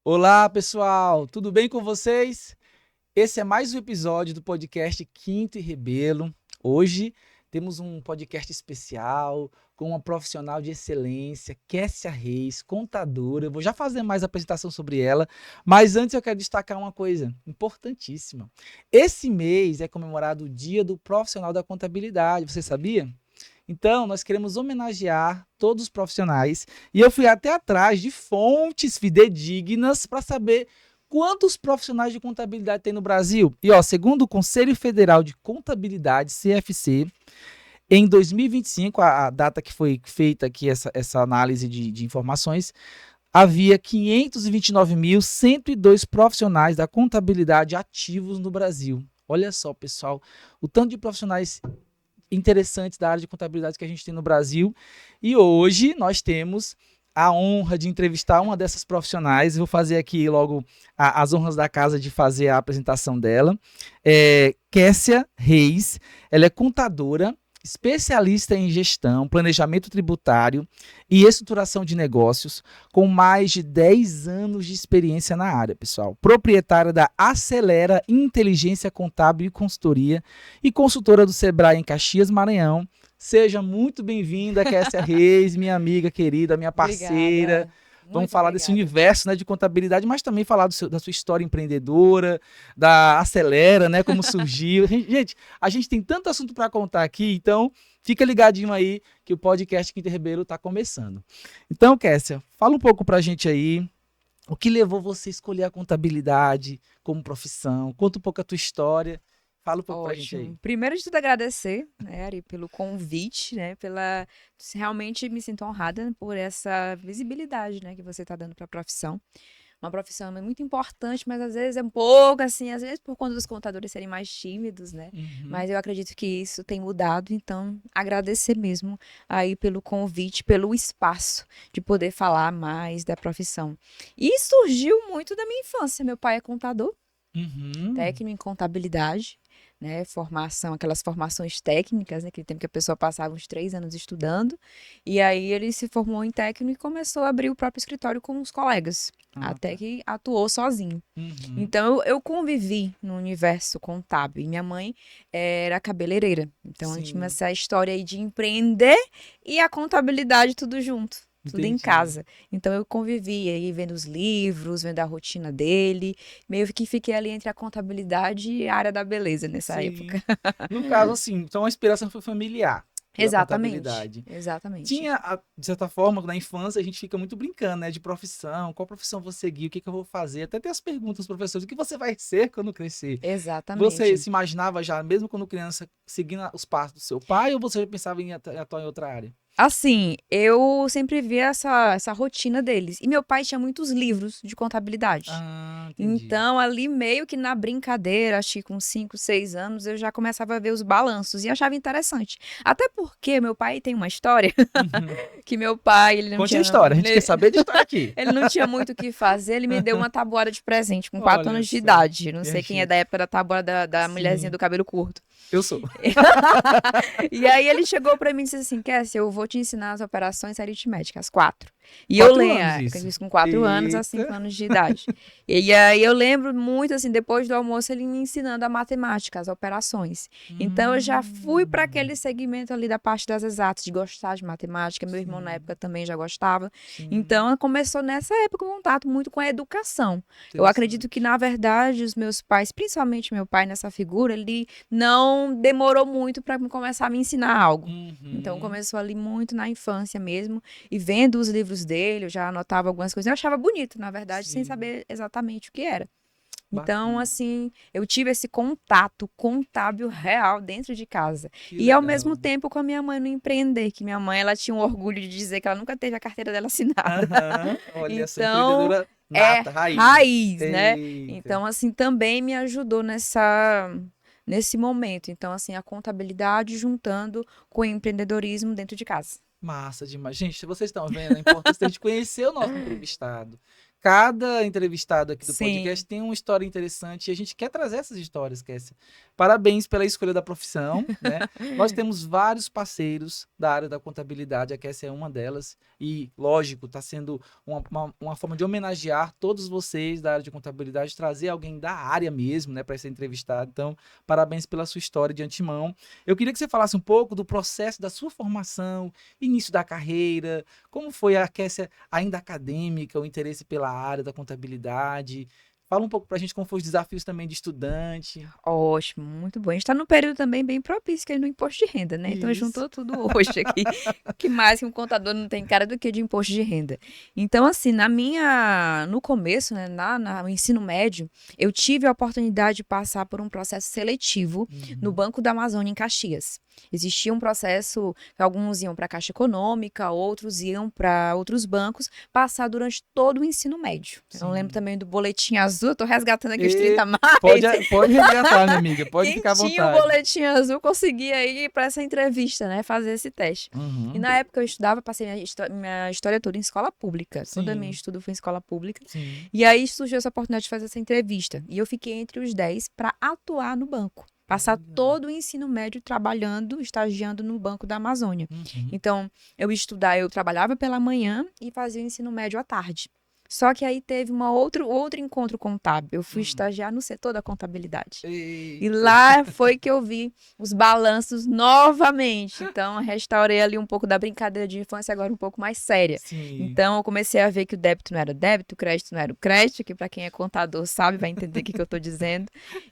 Olá, pessoal, tudo bem com vocês? Esse é mais um episódio do podcast Quinto e Rebelo. Hoje temos um podcast especial com uma profissional de excelência, Kessia Reis, contadora. Eu vou já fazer mais apresentação sobre ela, mas antes eu quero destacar uma coisa importantíssima. Esse mês é comemorado o Dia do Profissional da Contabilidade, você sabia? Então, nós queremos homenagear todos os profissionais e eu fui até atrás de fontes fidedignas para saber quantos profissionais de contabilidade tem no Brasil. E, segundo o Conselho Federal de Contabilidade, CFC, em 2025, a data que foi feita aqui essa análise de informações, havia 529.102 profissionais da contabilidade ativos no Brasil. Olha só, pessoal, o tanto de profissionais interessantes da área de contabilidade que a gente tem no Brasil. E hoje nós temos a honra de entrevistar uma dessas profissionais. Vou fazer aqui logo as honras da casa de fazer a apresentação dela. Kessia Reis, ela é contadora, especialista em gestão, planejamento tributário e estruturação de negócios, com mais de 10 anos de experiência na área, pessoal. Proprietária da Acelera Inteligência Contábil e Consultoria e consultora do Sebrae em Caxias, Maranhão. Seja muito bem-vinda, Kessia Reis, minha amiga querida, minha parceira. Obrigada. Vamos Muito falar obrigada. desse universo, né, de contabilidade, mas também falar da sua história empreendedora, da Acelera, né, como surgiu. Gente, a gente tem tanto assunto para contar aqui, então fica ligadinho aí que o podcast Quinto e Rebelo está começando. Então, Kessia, fala um pouco para a gente aí, o que levou você a escolher a contabilidade como profissão, conta um pouco a tua história. Fala um pouco pra gente aí. Ótimo. Primeiro de tudo, agradecer, né, Ari, pelo convite, né, realmente me sinto honrada por essa visibilidade, né, que você está dando para a profissão. Uma profissão muito importante, mas às vezes é um pouco assim, às vezes por conta dos contadores serem mais tímidos, né? Mas eu acredito que isso tem mudado, então agradecer mesmo aí pelo convite, pelo espaço de poder falar mais da profissão. E surgiu muito da minha infância. Meu pai é contador, técnico em contabilidade, né, aquelas formações técnicas, né, aquele tempo que a pessoa passava uns 3 anos estudando, e aí ele se formou em técnico e começou a abrir o próprio escritório com os colegas, até que atuou sozinho. Então eu convivi no universo contábil, e minha mãe era cabeleireira, então eu tinha essa história aí de empreender e a contabilidade tudo junto. Tudo em casa. Então eu convivi aí vendo os livros, vendo a rotina dele, meio que fiquei ali entre a contabilidade e a área da beleza nessa época. No caso, assim, então a inspiração foi familiar pela contabilidade. Exatamente. Tinha, de certa forma, na infância a gente fica muito brincando, né, de profissão, qual profissão vou seguir, o que eu vou fazer, até ter as perguntas, professores, o que você vai ser quando crescer? Exatamente. Você se imaginava já, mesmo quando criança, seguindo os passos do seu pai, ou você já pensava em atuar em outra área? Assim, eu sempre vi essa rotina deles. E meu pai tinha muitos livros de contabilidade. Entendi. Então, ali meio que na brincadeira, acho que com 5, 6 anos, eu já começava a ver os balanços e achava interessante. Até porque meu pai tem uma história que meu pai, ele não Conte tinha... a história, a gente quer saber de história aqui. Ele não tinha muito o que fazer, ele me deu uma tabuada de presente com 4 anos de idade. Não sei quem é da época da tabuada da mulherzinha do cabelo curto. Eu sou. E aí ele chegou pra mim e disse assim, Kessia, eu vou te ensinar as operações aritméticas, 4. E eu lembro, isso com 4 anos a 5 anos de idade. E aí eu lembro muito, assim, depois do almoço, ele me ensinando a matemática, as operações. Então eu já fui para aquele segmento ali da parte das exatas, de gostar de matemática. Meu irmão na época também já gostava. Então começou nessa época o contato muito com a educação. Eu acredito que, na verdade, os meus pais, principalmente meu pai nessa figura, ele não demorou muito para começar a me ensinar algo. Então começou ali muito na infância mesmo, e vendo os livros dele, eu já anotava algumas coisas, eu achava bonito, na verdade, sem saber exatamente o que era. Então, assim, eu tive esse contato contábil real dentro de casa. E ao mesmo tempo com a minha mãe no empreender, que minha mãe, ela tinha um orgulho de dizer que ela nunca teve a carteira dela assinada. Olha, então, essa empreendedora nata, raiz, né? Então, assim, também me ajudou nesse momento. Então, assim, a contabilidade juntando com o empreendedorismo dentro de casa. Massa demais. Gente, vocês estão vendo a importância de conhecer o nosso entrevistado. cada entrevistado aqui do Sim. podcast tem uma história interessante e a gente quer trazer essas histórias, Kessia. Parabéns pela escolha da profissão, né? Nós temos vários parceiros da área da contabilidade, a Kessia é uma delas e, lógico, está sendo uma forma de homenagear todos vocês da área de contabilidade, trazer alguém da área mesmo, né, para ser entrevistado. Então, parabéns pela sua história de antemão. Eu queria que você falasse um pouco do processo da sua formação, início da carreira, como foi a Kessia ainda acadêmica, o interesse pela área da contabilidade. Fala um pouco pra gente como foram os desafios também de estudante. Ótimo, muito bom. A gente está num período também bem propício, que é no imposto de renda, né? Então Isso. juntou tudo hoje aqui. Que mais que um contador não tem cara do que de imposto de renda. Então, assim, no começo, né, no ensino médio, eu tive a oportunidade de passar por um processo seletivo no Banco da Amazônia, em Caxias. Existia um processo que alguns iam para a Caixa Econômica, outros iam para outros bancos, passar durante todo o ensino médio. Eu Sim. lembro também do boletim azul, eu tô resgatando aqui os E 30 mais. Pode resgatar, minha amiga, pode Quem ficar à tinha o vontade. boletim azul conseguia ir para essa entrevista, né? Fazer esse teste. E na época eu estudava, passei minha história toda em escola pública. Toda a minha Sim. estudo foi em escola pública. Sim. E aí surgiu essa oportunidade de fazer essa entrevista. E eu fiquei entre os 10 para atuar no banco. Passar Olha. todo o ensino médio trabalhando, estagiando no Banco da Amazônia. Uhum. Então, eu trabalhava pela manhã e fazia o ensino médio à tarde. Só que aí teve outro encontro contábil. Eu fui estagiar no setor da contabilidade. E Eita. lá foi que eu vi os balanços novamente. Então, eu restaurei ali um pouco da brincadeira de infância, agora um pouco mais séria. Sim. Então, eu comecei a ver que o débito não era o débito, o crédito não era o crédito, que para quem é contador sabe, vai entender o que eu estou dizendo.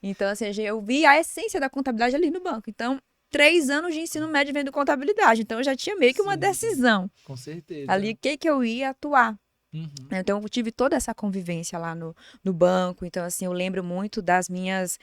Então, assim, eu vi a essência da contabilidade ali no banco. Então, 3 anos de ensino médio vendo contabilidade. Então, eu já tinha meio que uma Sim. decisão. Com certeza. Ali, o que eu ia atuar. Uhum. Então, eu tive toda essa convivência lá no banco. Então, assim, eu lembro muito das minhas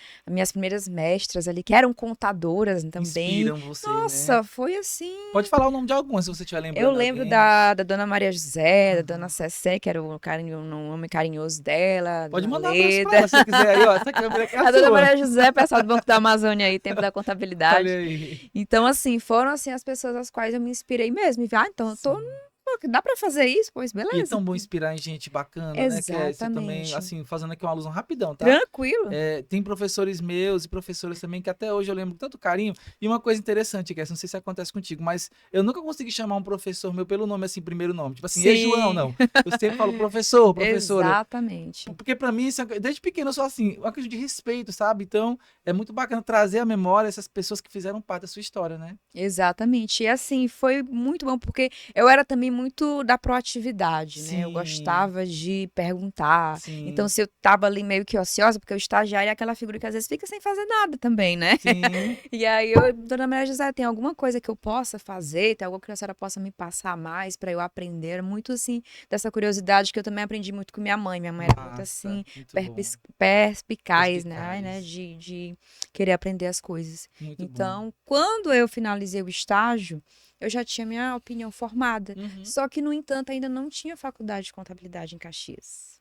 primeiras mestras ali, que eram contadoras também. Inspiram você, Nossa, né? foi assim. Pode falar o nome de algumas, se você estiver lembrando. Eu lembro alguém. da Dona Maria José, da Dona Cessé, que era o nome carinhoso dela. Pode Dona mandar um abraço pra Leda. ela, se você quiser aí, ó. Essa câmera aqui é a A Dona sua. Maria José, pessoal do Banco da Amazônia aí, tempo da contabilidade. Olha aí. Então, assim, foram assim as pessoas às quais eu me inspirei mesmo. E vi, então eu tô. Pô, dá pra fazer isso? Pois E é beleza. tão bom inspirar em gente bacana, né? Que é você também, Exatamente. assim, fazendo aqui uma alusão rapidão, tá? Tranquilo. Tem professores meus e professoras também que até hoje eu lembro com tanto carinho. E uma coisa interessante, que não sei se acontece contigo, mas eu nunca consegui chamar um professor meu pelo nome, assim, primeiro nome. Tipo assim, ei, João, não. Eu sempre falo professor, professora. Exatamente. Porque pra mim, desde pequeno eu sou assim, uma coisa de respeito, sabe? Então, é muito bacana trazer à memória essas pessoas que fizeram parte da sua história, né? Exatamente. E assim, foi muito bom, porque eu era também muito da proatividade, né? Eu Sim. gostava de perguntar. Sim. Então, se eu tava ali meio que ociosa, porque o estagiário é aquela figura que às vezes fica sem fazer nada também, né? Sim. E aí, Dona Maria José, tem alguma coisa que eu possa fazer? Tem alguma coisa que a senhora possa me passar mais para eu aprender? Muito assim, dessa curiosidade que eu também aprendi muito com minha mãe. Minha mãe era muito Massa, assim, muito bom. perspicaz, né? Perspicaz. De querer aprender as coisas. Muito bom. Então, quando eu finalizei o estágio, eu já tinha minha opinião formada. Uhum. Só que, no entanto, ainda não tinha faculdade de contabilidade em Caxias.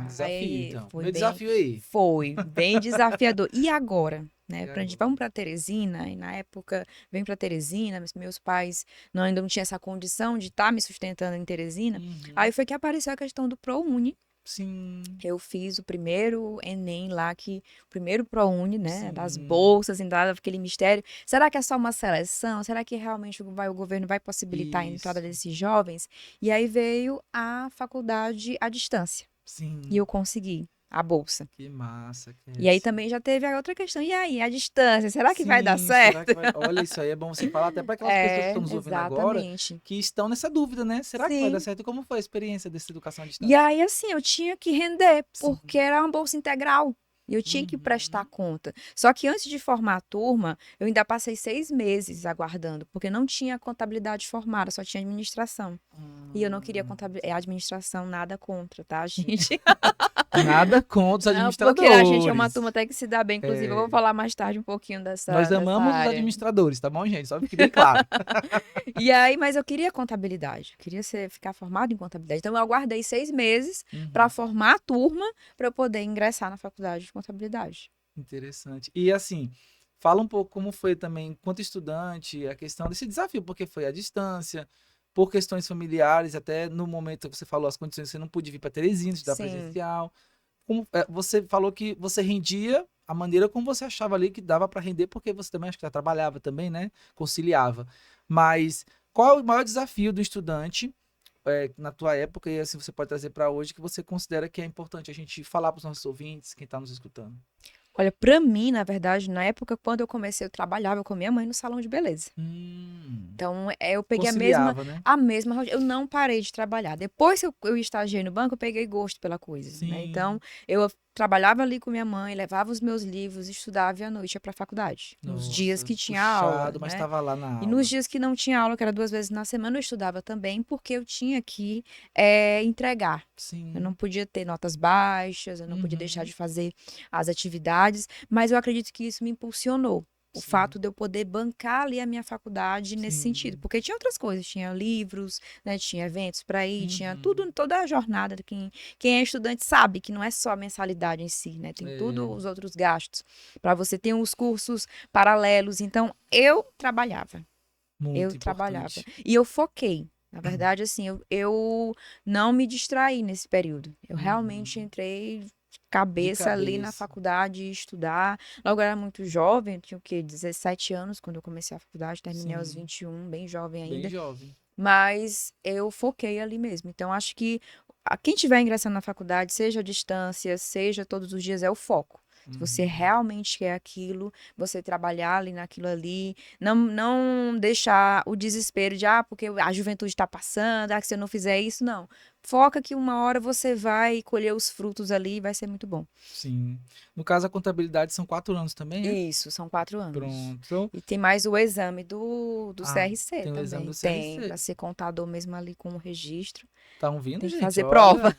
Desafio, Aí então. foi Meu bem- desafio aí. Foi bem desafiador. E agora? Né? E agora? Vamos para Teresina, e na época vem para Teresina, meus pais ainda não tinham essa condição de estar me sustentando em Teresina. Uhum. Aí foi que apareceu a questão do ProUni. Sim. Eu fiz o primeiro Enem lá, o primeiro ProUni, né? Sim. Das bolsas, ainda aquele mistério. Será que é só uma seleção? Será que realmente o governo vai possibilitar a entrada Isso. desses jovens? E aí veio a faculdade à distância. Sim. E eu consegui a bolsa. Que massa. E aí também já teve a outra questão. E aí, a distância, será que vai dar Sim, certo? Olha, isso aí é bom você falar até para aquelas pessoas que estão nos ouvindo agora exatamente. que estão nessa dúvida, né? Será que vai dar Sim. certo? E como foi a experiência dessa educação à E distância? aí, assim, eu tinha que render, Sim. porque era uma bolsa integral. E eu tinha que Uhum. prestar conta. Só que antes de formar a turma, eu ainda passei 6 meses aguardando, porque não tinha contabilidade formada, só tinha administração. E eu não queria administração, nada contra, tá, gente? Nada contra os Não, administradores. porque a gente é uma turma até que se dá bem. Inclusive, eu vou falar mais tarde um pouquinho Nós dessa amamos os área. administradores, tá bom, gente? Só fique bem claro. E aí, mas eu queria contabilidade, eu queria ficar formado em contabilidade. Então, eu aguardei 6 meses para formar a turma para eu poder ingressar na faculdade de contabilidade. Interessante. E assim, fala um pouco como foi também, enquanto estudante, a questão desse desafio, porque foi à distância, por questões familiares, até no momento que você falou as condições, você não pôde vir para Teresina, estudar Sim. presencial. Você falou que você rendia a maneira como você achava ali que dava para render, porque você também acho que já trabalhava também, né? Conciliava. Mas qual é o maior desafio do estudante na tua época e assim você pode trazer para hoje que você considera que é importante a gente falar para os nossos ouvintes, quem está nos escutando? Olha, pra mim, na verdade, na época, quando eu comecei, eu trabalhava com minha mãe no salão de beleza. Hum, Então, eu peguei conciliava, né? a mesma rotina. Eu não parei de trabalhar. Depois que eu estagiei no banco, eu peguei gosto pela coisa, né? Então, Sim. eu trabalhava ali com minha mãe, levava os meus livros, estudava e à noite ia pra faculdade. Nos dias Nossa, que tinha aula, puxado, mas né? estava lá na E nos aula. dias que não tinha aula, que era 2 vezes na semana, eu estudava também, porque eu tinha que entregar. Eu não Sim. podia ter notas baixas, eu não podia deixar Uhum. de fazer as atividades, mas eu acredito que isso me impulsionou. O Sim. fato de eu poder bancar ali a minha faculdade nesse sentido. Sim. Porque tinha outras coisas, tinha livros, né, tinha eventos para ir, tinha Uhum. tudo, toda a jornada. Quem é estudante sabe que não é só a mensalidade em si, né? Tem É, todos os outros gastos. Para você ter os cursos paralelos. Então, eu trabalhava. Eu muito trabalhava. importante. E eu foquei. Na verdade, assim, eu não me distraí nesse período. Eu realmente Uhum. entrei de De cabeça ali na cabeça. faculdade, estudar. Logo, eu era muito jovem, eu tinha o quê? 17 anos quando eu comecei a faculdade, terminei aos Sim. 21, bem jovem Bem ainda. jovem. Mas eu foquei ali mesmo. Então, acho que quem estiver ingressando na faculdade, seja à distância, seja todos os dias, é o foco. Se você Uhum. realmente quer aquilo, você trabalhar ali naquilo ali, não deixar o desespero de, porque a juventude está passando, que se eu não fizer isso, não. Foca que uma hora você vai colher os frutos ali e vai ser muito bom. Sim. No caso, a contabilidade são 4 anos também, é? Isso, são 4 anos. Pronto. E tem mais o exame do Ah, CRC tem o exame do também. Tem, para CRC. ser contador mesmo ali com o registro. Tá ouvindo, Tem que gente? fazer prova. Olha,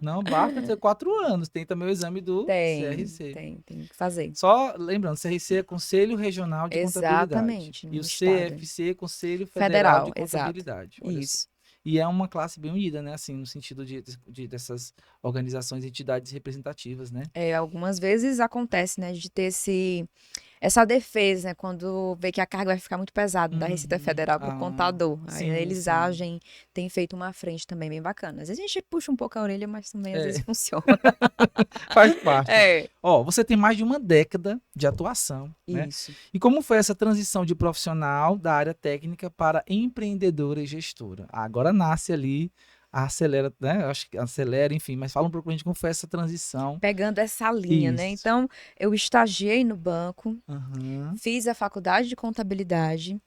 não basta ter 4 anos, tem também o exame do Tem, CRC. tem, tem que fazer. Só lembrando, CRC é Conselho Regional de Contabilidade. Exatamente, E o no estado. CFC é Conselho Federal Federal, de exato. Contabilidade. Olha só. Isso. E é uma classe bem unida, né? Assim, no sentido dessas organizações e entidades representativas, né? Algumas vezes acontece, né, de ter essa defesa, né, quando vê que a carga vai ficar muito pesada da Receita Uhum. Federal para o Ah, contador. Aí sim, eles sim. agem, têm feito uma frente também bem bacana. Às vezes a gente puxa um pouco a orelha, mas também às vezes É, funciona. faz parte. É, Ó, você tem mais de uma década de atuação, né? isso. E como foi essa transição de profissional da área técnica para empreendedora e gestora? Agora nasce ali, acelera, né? Eu acho que acelera, enfim, mas fala um pouco pra gente como foi essa transição. Pegando essa linha, né? Isso. Então, eu estagiei no banco, Aham. fiz a faculdade de contabilidade.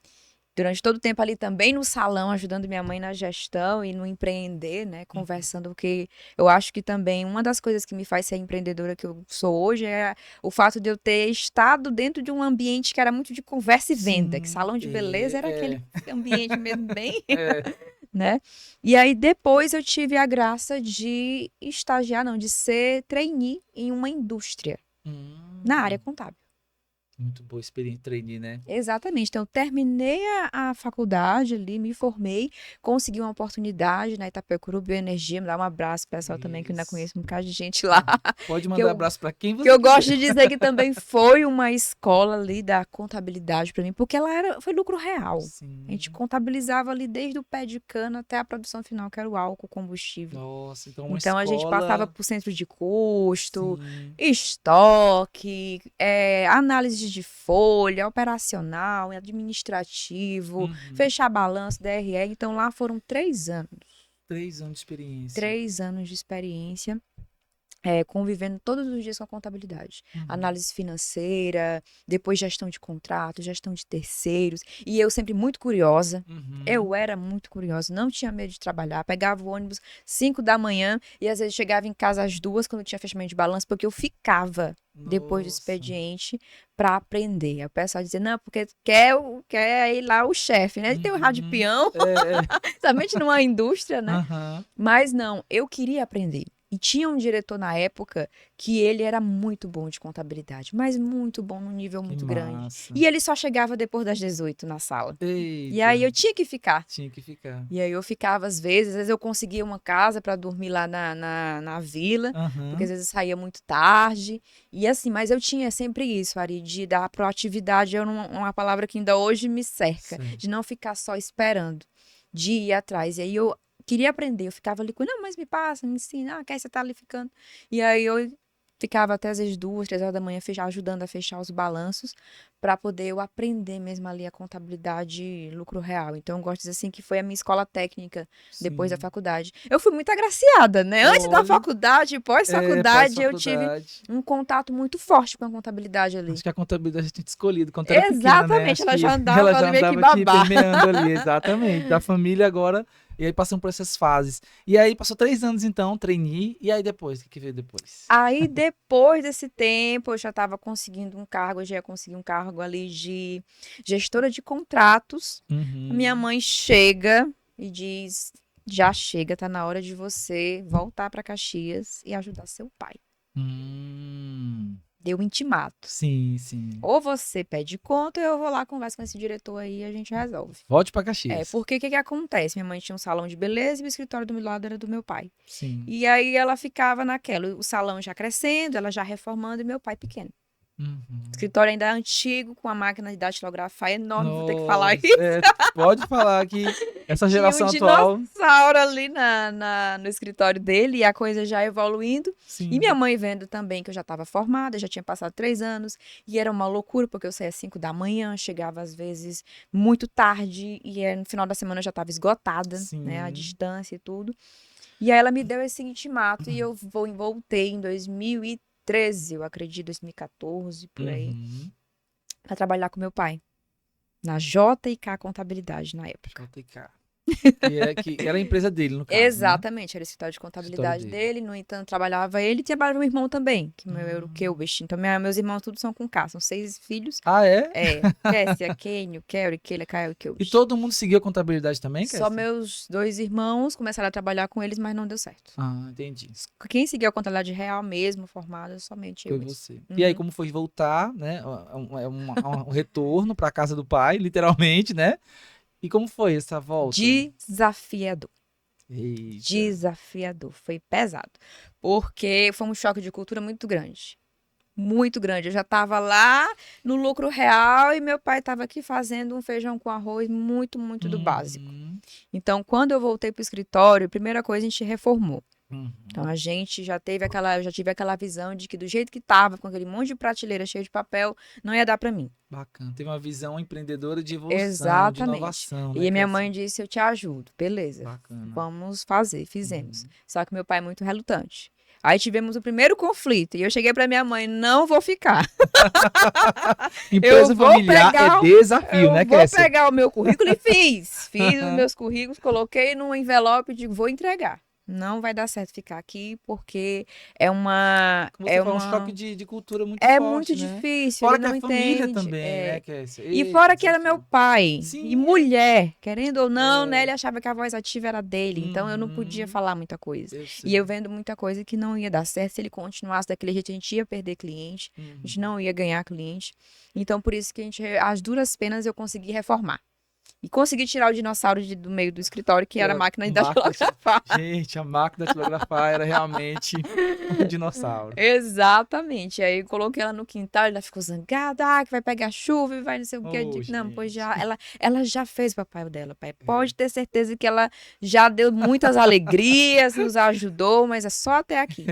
Durante todo o tempo ali também no salão, ajudando minha mãe na gestão e no empreender, né? Uhum. Conversando, porque eu acho que também uma das coisas que me faz ser empreendedora que eu sou hoje é o fato de eu ter estado dentro de um ambiente que era muito de conversa e venda, que Sim, salão de beleza era aquele ambiente mesmo bem, é. né? E aí depois eu tive a graça de estagiar, não, de ser trainee em uma indústria na área Hum, contábil. muito boa experiência, trainee, né? Exatamente. Então, eu terminei a faculdade ali, me formei, consegui uma oportunidade na Itapecuru Bioenergia. Me dá um abraço, pessoal, também, que eu ainda Isso. conheço um bocado de gente lá. Pode Que mandar eu, abraço para quem que você eu gosto quiser. de dizer que também foi uma escola ali da contabilidade para mim, porque foi lucro real. A gente Sim. contabilizava ali desde o pé de cana até a produção final, que era o álcool, o combustível. Nossa, então uma Então, a gente passava escola. por centro de custo, Sim. estoque, análise de folha, operacional, administrativo, Uhum. fechar balanço, DRE. Então, lá foram 3 anos. 3 anos de experiência. 3 anos de experiência. Convivendo todos os dias com a contabilidade. Uhum. Análise financeira, depois gestão de contratos, gestão de terceiros. E eu sempre muito curiosa. Uhum. Eu era muito curiosa, não tinha medo de trabalhar. Pegava o ônibus 5 da manhã e às vezes chegava em casa às 2 quando tinha fechamento de balanço, porque eu ficava depois do Nossa. expediente para aprender. Aí o pessoal dizia, não, porque quer ir lá o chefe, né? Ele tem o rádio Uhum. peão, somente numa indústria, né? Aham. Mas não, eu queria aprender. E tinha um diretor na época que ele era muito bom de contabilidade, mas muito bom num nível Que muito grande. massa. E ele só chegava depois das 18 na sala. E aí Eita. eu tinha que ficar. Tinha que ficar. E aí eu ficava às vezes eu conseguia uma casa para dormir lá na vila, porque às Aham. vezes eu saía muito tarde. E assim, mas eu tinha sempre isso, Ari, de dar proatividade, uma palavra que ainda hoje me cerca, Sei. de não ficar só esperando. de ir atrás. E aí eu queria aprender, eu ficava ali com, não, mas me passa, me ensina, que aí você tá ali ficando. E aí eu ficava até às vezes 2, 3 horas da manhã ajudando a fechar os balanços para poder eu aprender mesmo ali a contabilidade lucro real. Então eu gosto de dizer assim que foi a minha escola técnica depois da Sim. faculdade. Eu fui muito agraciada, né? Antes da Olha, faculdade e pós-faculdade eu tive pós-faculdade. um contato muito forte com a contabilidade ali. Acho que a contabilidade tinha te escolhido quando era pequena, né? Exatamente, Acho ela que já ela andava já ali meio que andava te babá. permeando ali, exatamente. Da família agora, e aí passando por essas fases. E aí passou 3 anos então, trainee, e aí depois, o que veio depois? Aí, depois desse tempo, eu já estava conseguindo um cargo, eu já ia conseguir um cargo ali de gestora de contratos. A minha Uhum. mãe chega e diz: já chega, tá na hora de você voltar para Caxias e ajudar seu pai. Hum. Deu um intimato. Sim, sim. Ou você pede conta, ou eu vou lá, converso com esse diretor aí e a gente resolve. Volte pra Caxias. Porque o que acontece? Minha mãe tinha um salão de beleza e o escritório do meu lado era do meu pai. Sim. E aí ela ficava naquela, o salão já crescendo, ela já reformando e meu pai pequeno. O Uhum. escritório ainda é antigo, com a máquina de datilografar enorme, vou ter que falar Nossa, isso. pode falar que essa Tinha um geração atual, dinossauro ali no escritório dele e a coisa já evoluindo. E minha sim. mãe vendo também que eu já estava formada, já tinha passado 3 anos, e era uma loucura, porque eu saía às 5 da manhã, chegava às vezes muito tarde, e no final da semana eu já estava esgotada, né, a Sim. distância e tudo. E aí ela me deu esse intimato, e eu voltei em 2013, eu acredito, 2014, por aí, Uhum. para trabalhar com meu pai. Na JK Contabilidade, na época. JK. Que era a empresa dele, no caso, né? Exatamente, era o escritório de O escritório contabilidade dele. dele, no entanto, trabalhava ele e trabalhava meu irmão também, que meu era o Hum. Kelbest. Então, meus irmãos todos são com K, são 6 filhos. Ah, é? Kessia, Kenio, Kelly, Keila, Caio e E Kelbest. todo mundo seguiu a contabilidade também, Só Kessia? meus 2 irmãos começaram a trabalhar com eles, mas não deu certo. Ah, entendi. Quem seguiu a contabilidade real mesmo, formada, somente eu Foi mesmo. você. E aí, Uhum. como foi voltar, né? Um retorno para casa do pai, literalmente, né? E como foi essa volta? Desafiador. Eita. Desafiador. Foi pesado. Porque foi um choque de cultura muito grande. Muito grande. Eu já estava lá no lucro real e meu pai estava aqui fazendo um feijão com arroz muito, muito do básico. Uhum. Então, quando eu voltei para o escritório, a primeira coisa a gente reformou. Então, Uhum. a gente eu já tive aquela visão de que do jeito que estava, com aquele monte de prateleira cheia de papel, não ia dar para mim. Bacana. Teve uma visão empreendedora de evolução, de Exatamente. inovação, E né, a minha mãe Kessia? disse: eu te ajudo. Beleza, Bacana. vamos fazer. Fizemos. Uhum. Só que meu pai é muito relutante. Aí tivemos o primeiro conflito e eu cheguei para minha mãe: não vou ficar. Eu Empresa vou familiar é pegar, desafio, né, Kessia? o meu currículo e fiz. Fiz os meus currículos, coloquei num envelope e digo: vou entregar. Não vai dar certo ficar aqui porque é uma Como você falou, um choque de cultura muito é muito forte, né? difícil, ele Fora que não a família entende. também, né, Kessia? E Eita, fora que era meu desafio. pai e Sim, mulher, querendo ou não, né, é. ele achava que a voz ativa era dele, então eu não podia Uhum. falar muita coisa. Eu E eu sei. vendo muita coisa que não ia dar certo se ele continuasse daquele jeito, a gente ia perder cliente, a gente Uhum. não ia ganhar cliente. Então por isso que às duras penas eu consegui reformar. E consegui tirar o dinossauro do meio do escritório, que Que era a era máquina de máquina de... datilografar. Gente, a máquina de datilografar era realmente um dinossauro. Exatamente. Aí eu coloquei ela no quintal, ela ficou zangada, que vai pegar chuva e vai não sei o quê. Eu Oh, digo, não, pois gente. já, ela já fez o papel dela, pai. É, Pode ter certeza que ela já deu muitas alegrias, nos ajudou, mas é só até aqui.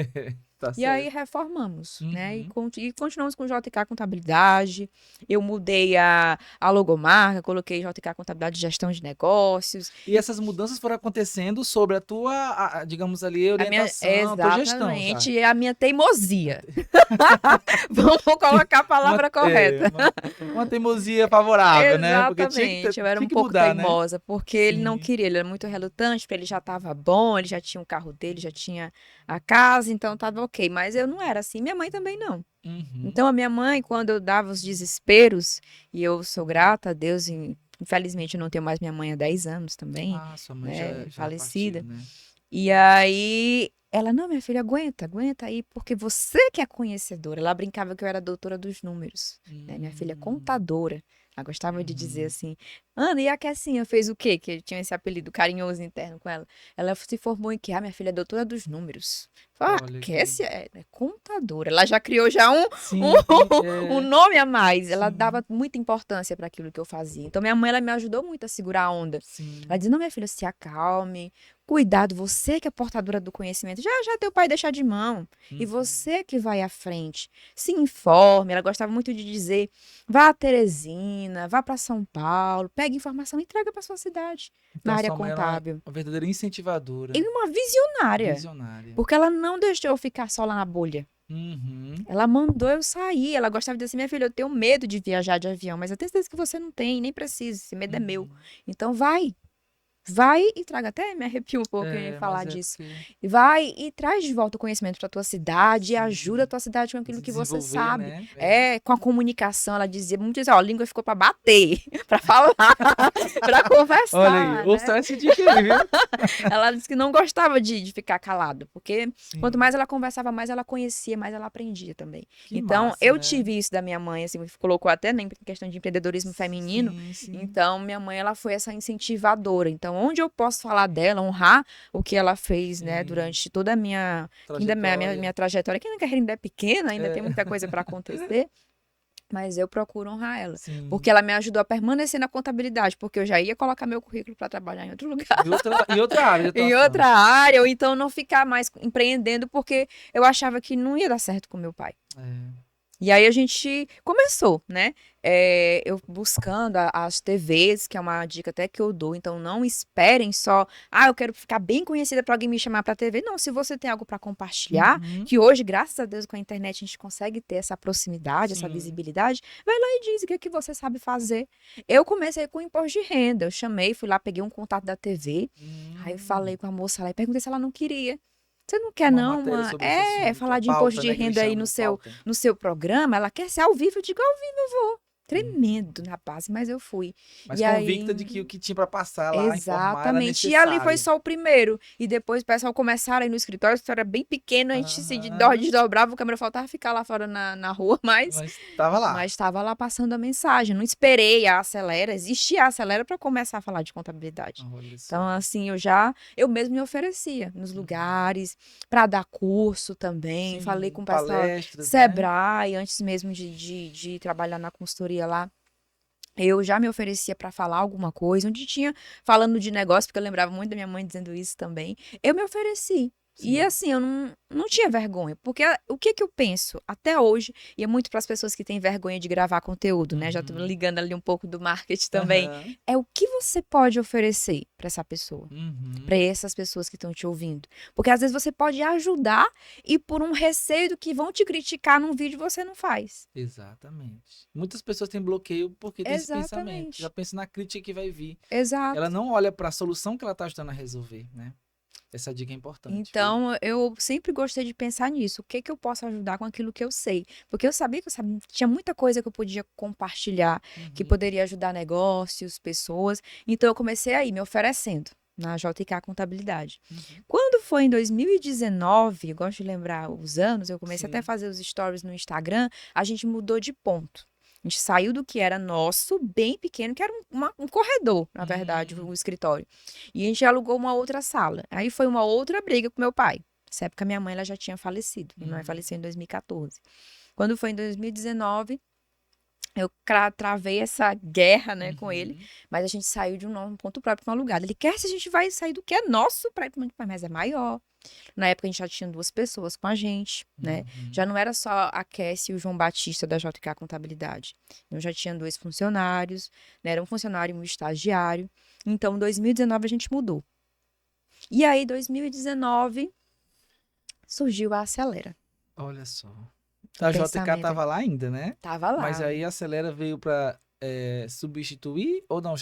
tá E aí certo. reformamos, né? Uhum. E continuamos com JK Contabilidade. Eu mudei a logomarca, coloquei JK Contabilidade de Gestão de Negócios. E essas mudanças foram acontecendo sobre a tua, digamos ali, A minha, orientação, a tua gestão já. exatamente, a minha teimosia. Vamos colocar a palavra correta. Uma teimosia favorável, né? Porque Exatamente, eu era tinha um que pouco mudar, né? teimosa, porque ele não Sim. queria, ele era muito relutante, porque ele já estava bom, ele já tinha o carro dele, já tinha a casa, então estava ok. Mas eu não era assim, minha mãe também não. Uhum. Então a minha mãe, quando eu dava os desesperos, e eu sou grata a Deus, infelizmente eu não tenho mais minha mãe há 10 anos também, Ah, sua mãe né, já partiu, falecida. né? E aí ela, não, minha filha, aguenta aí, porque você que é conhecedora. Ela brincava que eu era doutora dos números, né? Minha filha é Hum, contadora. Ela gostava de dizer uhum. assim, Ana, e a Kessinha fez o quê? Que tinha esse apelido carinhoso interno com ela. Ela se formou em quê? Ah, minha filha é doutora dos números. Eu falei, Olha que. Kessia é contadora. Ela já criou já Sim, um nome a mais. Ela Sim. dava muita importância para aquilo que eu fazia. Então, minha mãe, ela me ajudou muito a segurar a onda. sim. Ela dizia, não, minha filha, se acalme. Cuidado, você que é portadora do conhecimento. Já teu pai deixar de mão. E Uhum. você que vai à frente. Se informe. Ela gostava muito de dizer, vá a Teresina, vá para São Paulo, pegue informação e entrega para sua cidade, Então, na a área sua mãe era contábil. uma verdadeira incentivadora, E uma visionária. visionária. Porque ela não deixou eu ficar só lá na bolha. Uhum. Ela mandou eu sair. Ela gostava de dizer assim, minha filha, eu tenho medo de viajar de avião, mas eu tenho certeza que você não tem, nem precisa. Esse medo é meu. Uhum. Então vai. Vai e traga. Até me arrepio um pouco em falar Mas é disso. porque E vai e traz de volta o conhecimento para tua cidade e ajuda a sim, tua cidade com aquilo que você desenvolver, sabe. né? Com a comunicação, ela dizia muito isso, ó, a língua ficou para bater, para falar, para Olha aí, conversar, né? ouça essa dica aí, viu? Ela disse que não gostava de ficar calado, porque quanto Sim, mais ela conversava, mais ela conhecia, mais ela aprendia também. que Então, massa, eu né? tive isso da minha mãe, assim, colocou até em questão de empreendedorismo feminino. Sim, sim. Então, minha mãe, ela foi essa incentivadora. Então, onde eu posso falar dela, honrar o que ela fez, né, Sim. durante toda a minha trajetória, que a minha carreira ainda é pequena, ainda tem muita coisa para acontecer. Mas eu procuro honrar ela. Sim. Porque ela me ajudou a permanecer na contabilidade, porque eu já ia colocar meu currículo para trabalhar em outro lugar. Em outra área de Em atuação. outra área, ou então não ficar mais empreendendo, porque eu achava que não ia dar certo com meu pai. É. E aí a gente começou, né? Eu buscando as TVs, que é uma dica até que eu dou. Então não esperem só, eu quero ficar bem conhecida para alguém me chamar para TV. Não, se você tem algo para compartilhar, Uhum. que hoje, graças a Deus, com a internet a gente consegue ter essa proximidade, essa Sim. visibilidade, vai lá e diz o que você sabe fazer. Eu comecei com imposto de renda. Eu chamei, fui lá, peguei um contato da TV, aí eu falei com a moça lá e perguntei se ela não queria. Você não quer, Uma não? matéria sobre esse assunto, Falar a de pauta, imposto de né, que eles renda aí chamam, pauta. no seu programa? Ela quer ser ao vivo? Eu digo, ao vivo eu vou. Tremendo na base, mas eu fui. Mas E convicta aí, de que o que tinha para passar lá, informar, era exatamente. E ali foi necessário. só o primeiro. E depois o pessoal começaram a ir no escritório, o escritório era bem pequeno, a gente se Aham. desdobrava, o câmera faltava ficar lá fora na rua, mas Mas tava lá. estava lá passando a mensagem. Não esperei a Acelera, existia a Acelera para começar a falar de contabilidade. Olha só. Então, assim, eu mesmo me oferecia nos lugares, para dar curso também. Sim, Falei com o pessoal, palestras, né? Sebrae, antes mesmo de trabalhar na consultoria lá. Eu já me oferecia para falar alguma coisa, onde tinha falando de negócio, porque eu lembrava muito da minha mãe dizendo isso também. Eu me ofereci. E Sim. assim, eu não tinha vergonha, porque o que eu penso até hoje, e é muito para as pessoas que têm vergonha de gravar conteúdo, né? Já tô ligando ali um pouco do marketing também. Aham. É o que você pode oferecer para essa pessoa, Uhum. para essas pessoas que estão te ouvindo. Porque às vezes você pode ajudar e por um receio do que vão te criticar num vídeo você não faz. Exatamente. Muitas pessoas têm bloqueio porque tem esse pensamento. Exatamente. Já pensa na crítica que vai vir. Exato. Ela não olha para a solução que ela está ajudando a resolver, né? Essa dica é importante. viu? Então, eu sempre gostei de pensar nisso. O que eu posso ajudar com aquilo que eu sei? Porque eu sabia que tinha muita coisa que eu podia compartilhar, que Uhum. poderia ajudar negócios, pessoas. Então, eu comecei aí, me oferecendo na JK Contabilidade. Uhum. Quando foi em 2019, eu gosto de lembrar os anos, eu comecei até a Sim. fazer os stories no Instagram, a gente mudou de ponto. A gente saiu do que era nosso, bem pequeno, que era um corredor, na verdade, o escritório. E a gente alugou uma outra sala. Aí foi uma outra briga com meu pai. Nessa época, minha mãe ela já tinha falecido. Minha mãe faleceu em 2014. Quando foi em 2019, eu travei essa guerra, né, com ele. Mas a gente saiu de um ponto próprio para um lugar. Ele quer se a gente vai sair do que é nosso para ir para um, mas é maior. Na época a gente já tinha 2 pessoas com a gente, né? Já não era só a Cassie e o João Batista da JK Contabilidade. Eu já tinha 2 funcionários, né? Era um funcionário e um estagiário. Então, em 2019 a gente mudou. E aí, 2019, surgiu a Acelera. Olha só. A JK tava lá ainda, né? Tava lá. Mas aí a Acelera veio para substituir ou não?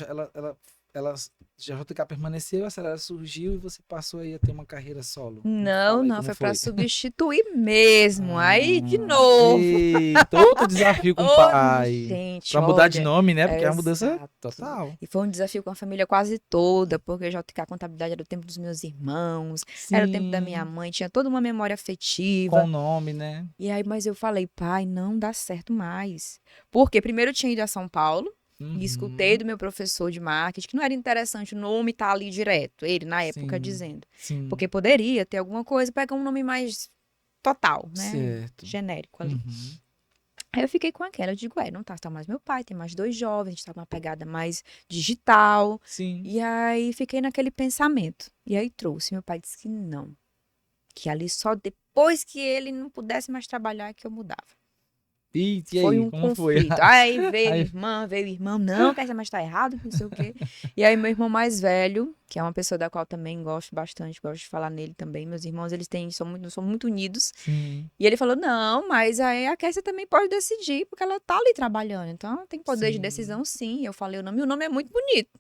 Ela já a JK permaneceu, a Acelera surgiu e você passou aí a ter uma carreira solo. Não, foi para substituir mesmo. Aí, de novo. Eita, outro desafio com o pai. Gente, Pra mudar de olha, nome, né? Porque é uma mudança exato. total. E foi um desafio com a família quase toda, porque JK Contabilidade era o tempo dos meus irmãos, era o tempo da minha mãe, tinha toda uma memória afetiva. Com o nome, né? E aí, mas eu falei, pai, não dá certo mais. Porque primeiro eu tinha ido a São Paulo, e escutei do meu professor de marketing que não era interessante o nome estar ali direto, ele na época Sim, dizendo. sim. Porque poderia ter alguma coisa, pega um nome mais total, né? Certo. Genérico ali. Uhum. Aí eu fiquei com aquela, eu digo, não tá mais meu pai, tem mais 2 jovens, a gente tá numa pegada mais digital. Sim. E aí fiquei naquele pensamento. E aí trouxe, meu pai disse que não. Que ali só depois que ele não pudesse mais trabalhar é que eu mudava. E Foi aí, um como foi? conflito. Aí Aí- veio irmão, não, que essa mais tá errado, não sei o quê. E aí meu irmão mais velho, que é uma pessoa da qual também gosto bastante, gosto de falar nele também. Meus irmãos, eles são muito unidos. Sim, E ele falou, não, mas aí a Kessia também pode decidir, porque ela tá ali trabalhando. Então ela tem poder de sim. decisão, sim. Eu falei o nome é muito bonito.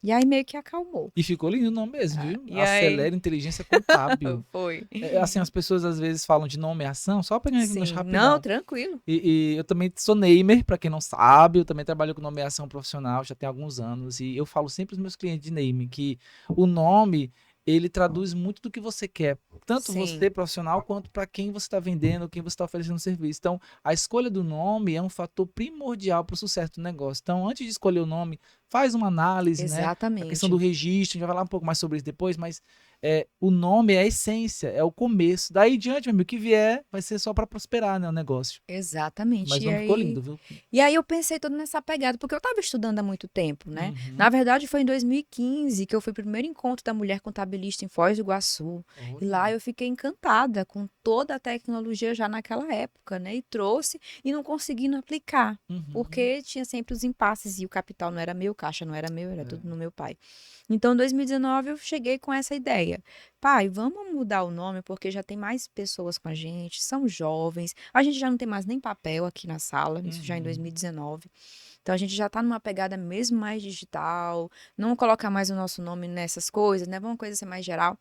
E aí meio que acalmou. E ficou lindo o nome mesmo, Ah, viu? e aí, Acelera Inteligência Contábil. foi. Assim, as pessoas às vezes falam de nomeação, só pegando aqui nos Sim, não, rapidão. tranquilo. E eu também sou Neymer, pra quem não sabe, eu também trabalho com nomeação profissional já tem alguns anos. E eu falo sempre aos meus clientes de naming que o nome, ele traduz muito do que você quer. Tanto Sim, você, profissional, quanto para quem você está vendendo, quem você está oferecendo serviço. Então, a escolha do nome é um fator primordial para o sucesso do negócio. Então, antes de escolher o nome, faz uma análise, né? A questão do exatamente. registro, a gente vai falar um pouco mais sobre isso depois, mas o nome é a essência, é o começo. Daí em diante, meu amigo, o que vier vai ser só para prosperar, né, o negócio. Exatamente. Mas o nome ficou lindo, viu? E aí eu pensei todo nessa pegada, porque eu estava estudando há muito tempo, né? Na Uhum. verdade, foi em 2015 que eu fui pro primeiro encontro da mulher contabilista em Foz do Iguaçu. E lá Olha. eu fiquei encantada com toda a tecnologia já naquela época, né? E trouxe e não conseguindo aplicar, Uhum. porque tinha sempre os impasses e o capital não era meu, o caixa não era meu, era É. tudo no meu pai. Então, em 2019, eu cheguei com essa ideia. Pai, vamos mudar o nome porque já tem mais pessoas com a gente, são jovens. A gente já não tem mais nem papel aqui na sala, isso já em Uhum. 2019. Então a gente já tá numa pegada mesmo mais digital, não colocar mais o nosso nome nessas coisas, né? Vamos coisa ser mais geral.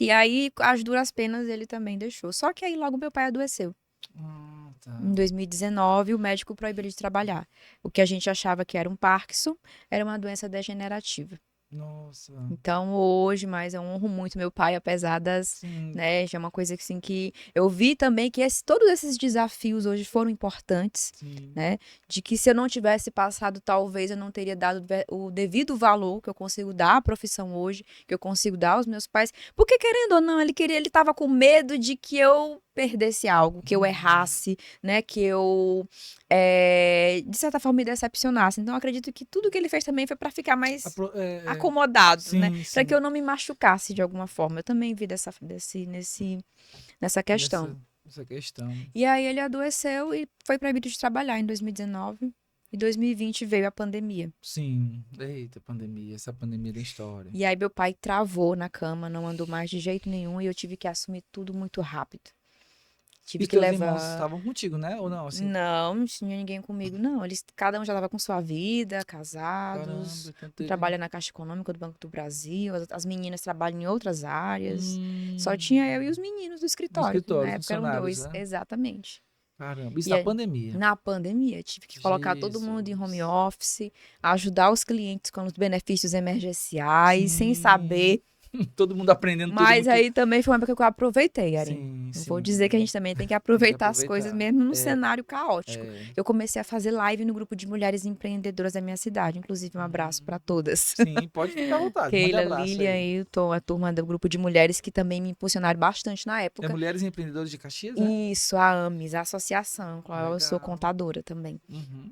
E aí, às duras penas, ele também deixou. Só que aí logo meu pai adoeceu. Ah, Em tá. 2019, o médico proibiu ele de trabalhar. O que a gente achava que era um Parkinson, era uma doença degenerativa. Nossa. Então, hoje, mas eu honro muito meu pai, apesar das, Sim, né, já é uma coisa assim que eu vi também que todos esses desafios hoje foram importantes, sim. né, de que se eu não tivesse passado, talvez eu não teria dado o devido valor que eu consigo dar à profissão hoje, que eu consigo dar aos meus pais, porque querendo ou não, ele estava com medo de que eu perdesse algo, que eu Uhum. errasse, né, que eu, de certa forma, me decepcionasse. Então, eu acredito que tudo que ele fez também foi para ficar mais acomodado, né? Sim, Para que sim. eu não me machucasse de alguma forma. Eu também vi nessa questão. Nessa questão. E aí ele adoeceu e foi proibido de trabalhar em 2019. E 2020 veio a pandemia. Sim. Eita, pandemia. Essa pandemia da história. E aí meu pai travou na cama, não andou mais de jeito nenhum e eu tive que assumir tudo muito rápido. E Tive os que teus irmãos levar. estavam contigo, né? Ou não? Assim, Não, não tinha ninguém comigo, não. Cada um já estava com sua vida, caramba, casados. então Um teve. trabalha na Caixa Econômica do Banco do Brasil, as meninas trabalham em outras áreas. Só Hum, tinha eu e os meninos do no escritório, que na escritório, época eram funcionários, 2, né? exatamente. Caramba, isso E na aí, pandemia. na pandemia, tive que colocar todo mundo em home Jesus. office, ajudar os clientes com os benefícios emergenciais, sem Sim. saber. Todo mundo aprendendo tudo Mas muito. aí também foi uma época que eu aproveitei, Ari. Sim, Eu vou dizer que a sim. gente também tem que Tem que aproveitar as coisas aproveitar. mesmo no É, cenário caótico. é. Eu comecei a fazer live no grupo de mulheres empreendedoras da minha cidade. Inclusive, um abraço para Hum, todas. sim, pode ficar à vontade. Mande Keila, abraço Lilian aí. e a turma do grupo de mulheres que também me impulsionaram bastante na É época. Mulheres Empreendedoras de Caxias, é? Isso, a AMES, a associação, com a qual eu sou Legal. contadora também. Uhum.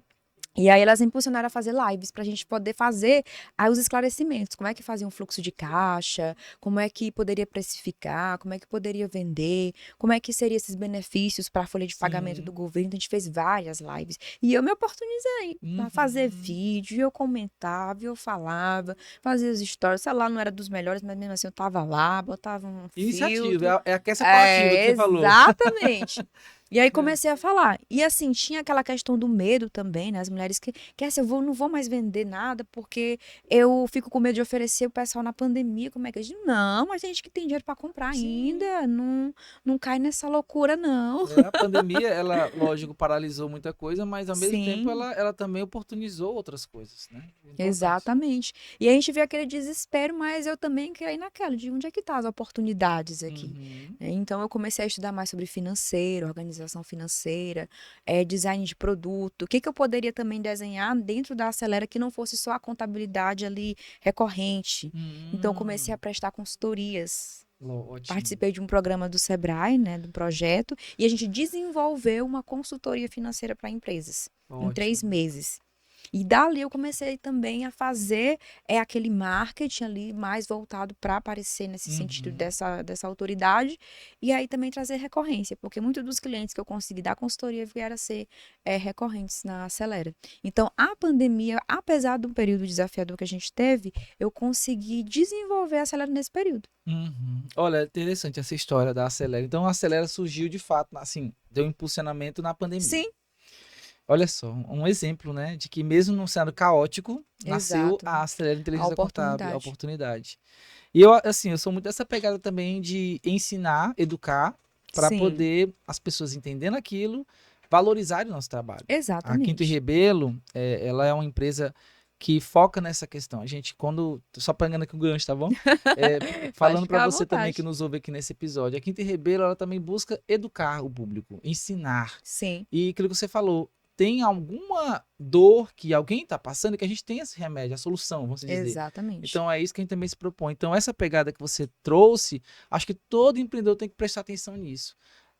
E aí elas impulsionaram a fazer lives para a gente poder fazer aí os esclarecimentos. Como é que fazia um fluxo de caixa, como é que poderia precificar, como é que poderia vender, como é que seriam esses benefícios para a folha de pagamento do Sim. governo. Então, a gente fez várias lives. E eu me oportunizei para fazer Uhum. vídeo, e eu comentava, e eu falava, fazia os stories. Sei lá, não era dos melhores, mas mesmo assim eu tava lá, botava um Iniciativa, filtro. é a Aquece Coativa que você falou. Exatamente. E aí É. comecei a falar. E assim, tinha aquela questão do medo também, né? As mulheres que assim, não vou mais vender nada porque eu fico com medo de oferecer o pessoal na pandemia. Como é que eu digo? Não, mas tem gente que tem dinheiro para comprar Sim. ainda. Não, não cai nessa loucura, não. A pandemia, ela, lógico, paralisou muita coisa, mas ao mesmo tempo Sim. ela também oportunizou outras coisas, né? Importante. Exatamente. E a gente vê aquele desespero, mas eu também caí naquela, de onde é que tá as oportunidades aqui? Uhum. Então eu comecei a estudar mais sobre financeiro, organização financeira, design de produto, o que que eu poderia também desenhar dentro da Acelera que não fosse só a contabilidade ali recorrente. Então eu comecei a Hum. prestar consultorias. Ótimo. Participei de um programa do Sebrae, né, do projeto, e a gente desenvolveu uma consultoria financeira para empresas em 3 Ótimo. meses. E dali eu comecei também a fazer aquele marketing ali mais voltado para aparecer nesse sentido Uhum. dessa autoridade. E aí também trazer recorrência, porque muitos dos clientes que eu consegui dar consultoria vieram a ser recorrentes na Acelera. Então, a pandemia, apesar do período desafiador que a gente teve, eu consegui desenvolver a Acelera nesse período. Uhum. Olha, é interessante essa história da Acelera. Então, a Acelera surgiu de fato, assim, deu impulsionamento na pandemia. Sim, Olha só, um exemplo, né, de que mesmo não sendo caótico, nasceu exato. a Acelera A Inteligência Contábil, a oportunidade. oportunidade. E eu, assim, eu sou muito dessa pegada também de ensinar, educar, para Sim, poder as pessoas entendendo aquilo, valorizarem o nosso trabalho. A Quinto e exatamente. Rebelo, ela é uma empresa que foca nessa questão. A gente, só pegando aqui o gancho, tá bom? É, Pode falando para ficar à você também que vontade. nos ouve aqui nesse episódio, a Quinto e Rebelo, ela também busca educar o público, ensinar. Sim, E aquilo que você falou, tem alguma dor que alguém está passando que a gente tem esse remédio, a solução, vamos dizer. exatamente. Então é isso que a gente também se propõe. Então essa pegada que você trouxe, acho que todo empreendedor tem que prestar atenção nisso.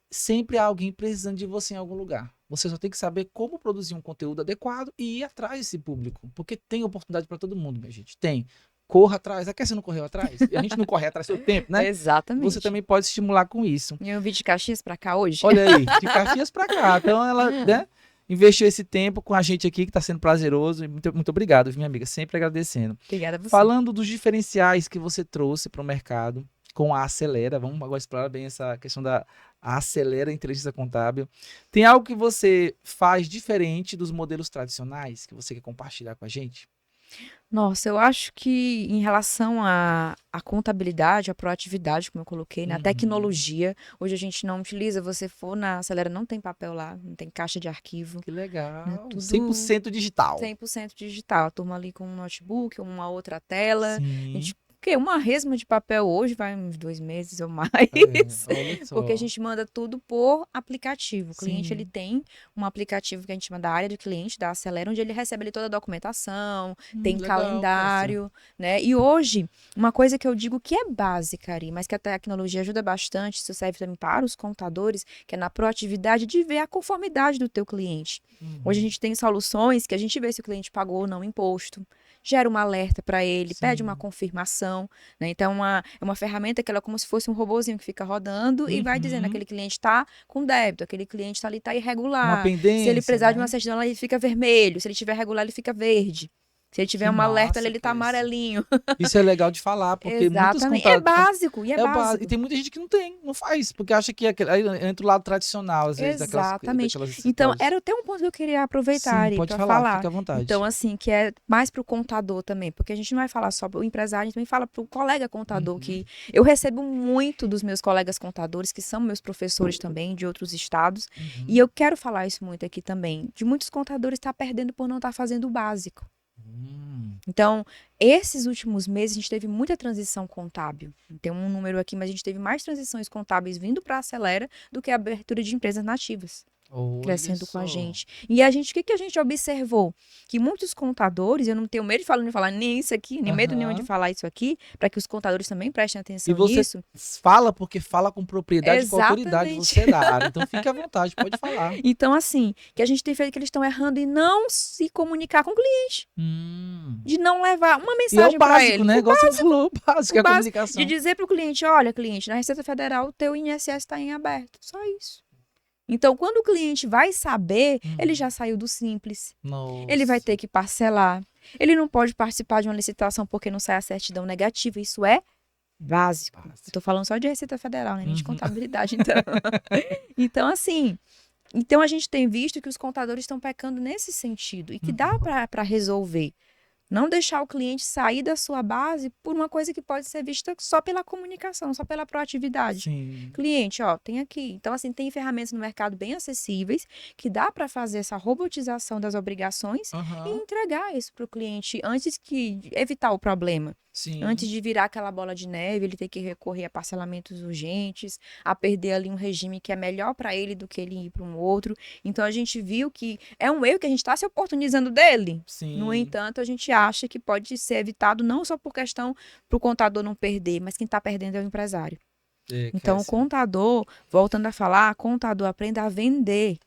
Sempre há alguém precisando de você em algum lugar. Você só tem que saber como produzir um conteúdo adequado e ir atrás desse público. Porque tem oportunidade para todo mundo, minha gente. Tem. Corra atrás. Ah, quer você não correu atrás? E a gente não corre atrás do seu tempo, né? Você Exatamente. também pode se estimular com isso. E eu vim de Caxias pra cá hoje. Olha aí, de Caxias para cá. Então ela, né, investiu esse tempo com a gente aqui, que está sendo prazeroso. E muito, muito obrigado, minha amiga. Sempre agradecendo. Obrigada a você. Falando dos diferenciais que você trouxe para o mercado com a Acelera, vamos agora explorar bem essa questão da Acelera Inteligência Contábil. Tem algo que você faz diferente dos modelos tradicionais que você quer compartilhar com a gente? Nossa, eu acho que em relação à contabilidade, à proatividade, como eu coloquei, na Uhum. tecnologia, hoje a gente não utiliza, você for na Acelera, não tem papel lá, não tem caixa de arquivo, Que né? legal. Tudo 100% digital. 100% digital. A turma ali com um notebook, uma outra tela. A Sim. gente, porque uma resma de papel hoje vai uns 2 meses ou mais. Olha Porque a só. gente manda tudo por aplicativo. O cliente, ele Sim. tem um aplicativo que a gente chama da área do cliente, da Acelera, onde ele recebe ali toda a documentação, tem Legal, poxa. calendário, né? E hoje, uma coisa que eu digo que é básica, Ari, mas que a tecnologia ajuda bastante, isso serve também para os contadores, que é na proatividade de ver a conformidade do teu cliente. Hoje a Uhum. gente tem soluções que a gente vê se o cliente pagou ou não o imposto, gera um alerta para ele, pede uma Sim. confirmação, né? Então, é uma ferramenta que ela é como se fosse um robozinho que fica rodando e vai dizendo Uhum. aquele cliente está com débito, aquele cliente está ali, está Uma irregular. Se ele pendência, precisar de uma né? certidão, ele fica vermelho. Se ele tiver regular, ele fica verde. Se ele Que tiver um alerta, massa, ele está poxa. amarelinho. Isso é legal de falar, porque muitas Exatamente. É contadas. básico, e é É o básico. E básico. tem muita gente que não tem, não faz, porque acha que aí entra o lado tradicional, às vezes, Exatamente. daquelas Então, escritórios. era até um ponto que eu queria aproveitar, Sim, Ari, pode para falar, falar. fica à vontade. Então, assim, que é mais para o contador também, porque a gente não vai falar só para o empresário, a gente também fala para o colega contador, Uhum, que eu recebo muito dos meus colegas contadores, que são meus professores também, de outros estados, e uhum. eu quero falar isso muito aqui também, de muitos contadores estar perdendo por não estar fazendo o básico. Então, esses últimos meses, a gente teve muita transição contábil. Tem um número aqui, mas a gente teve mais transições contábeis vindo para a Acelera do que a abertura de empresas nativas Olha crescendo com a só. gente. E a gente, o que que a gente observou? Que muitos contadores, eu não tenho medo de falar nem isso aqui, nem medo nenhum de Aham. falar isso aqui, para que os contadores também prestem E atenção você nisso. fala porque fala com propriedade e com autoridade, Exatamente. você é da área. Então fique à vontade, pode falar. Então, assim, que a gente tem feito que eles estão errando em não se comunicar com o cliente, Hum. de não levar uma E é o mensagem para básico, ele. né? Igual você falou, o básico O é a básico de comunicação. dizer para o cliente, olha, cliente, na Receita Federal o teu INSS está em aberto. Só isso. Então, quando o cliente vai saber, ele já saiu do simples. Ele vai Nossa. ter que parcelar. Ele não pode participar de uma licitação porque não sai a certidão negativa. Isso é básico. Básico. Estou falando só de Receita Federal, né? Nem de Uhum. contabilidade, então. Então, assim, então a gente tem visto que os contadores estão pecando nesse sentido e que dá para resolver. Não deixar o cliente sair da sua base por uma coisa que pode ser vista só pela comunicação, só pela proatividade. Sim. Cliente, ó, tem aqui. Então, assim, tem ferramentas no mercado bem acessíveis que dá para fazer essa robotização das obrigações e Aham. entregar isso para o cliente antes que evitar o problema. Antes Sim. de virar aquela bola de neve, ele ter que recorrer a parcelamentos urgentes, a perder ali um regime que é melhor para ele do que ele ir para um outro. Então a gente viu que é um erro que a gente está se oportunizando dele. No Sim. entanto, a gente acha que pode ser evitado não só por questão para o contador não perder, mas quem está perdendo é o empresário. Então, o contador, voltando a falar, contador aprenda a vender,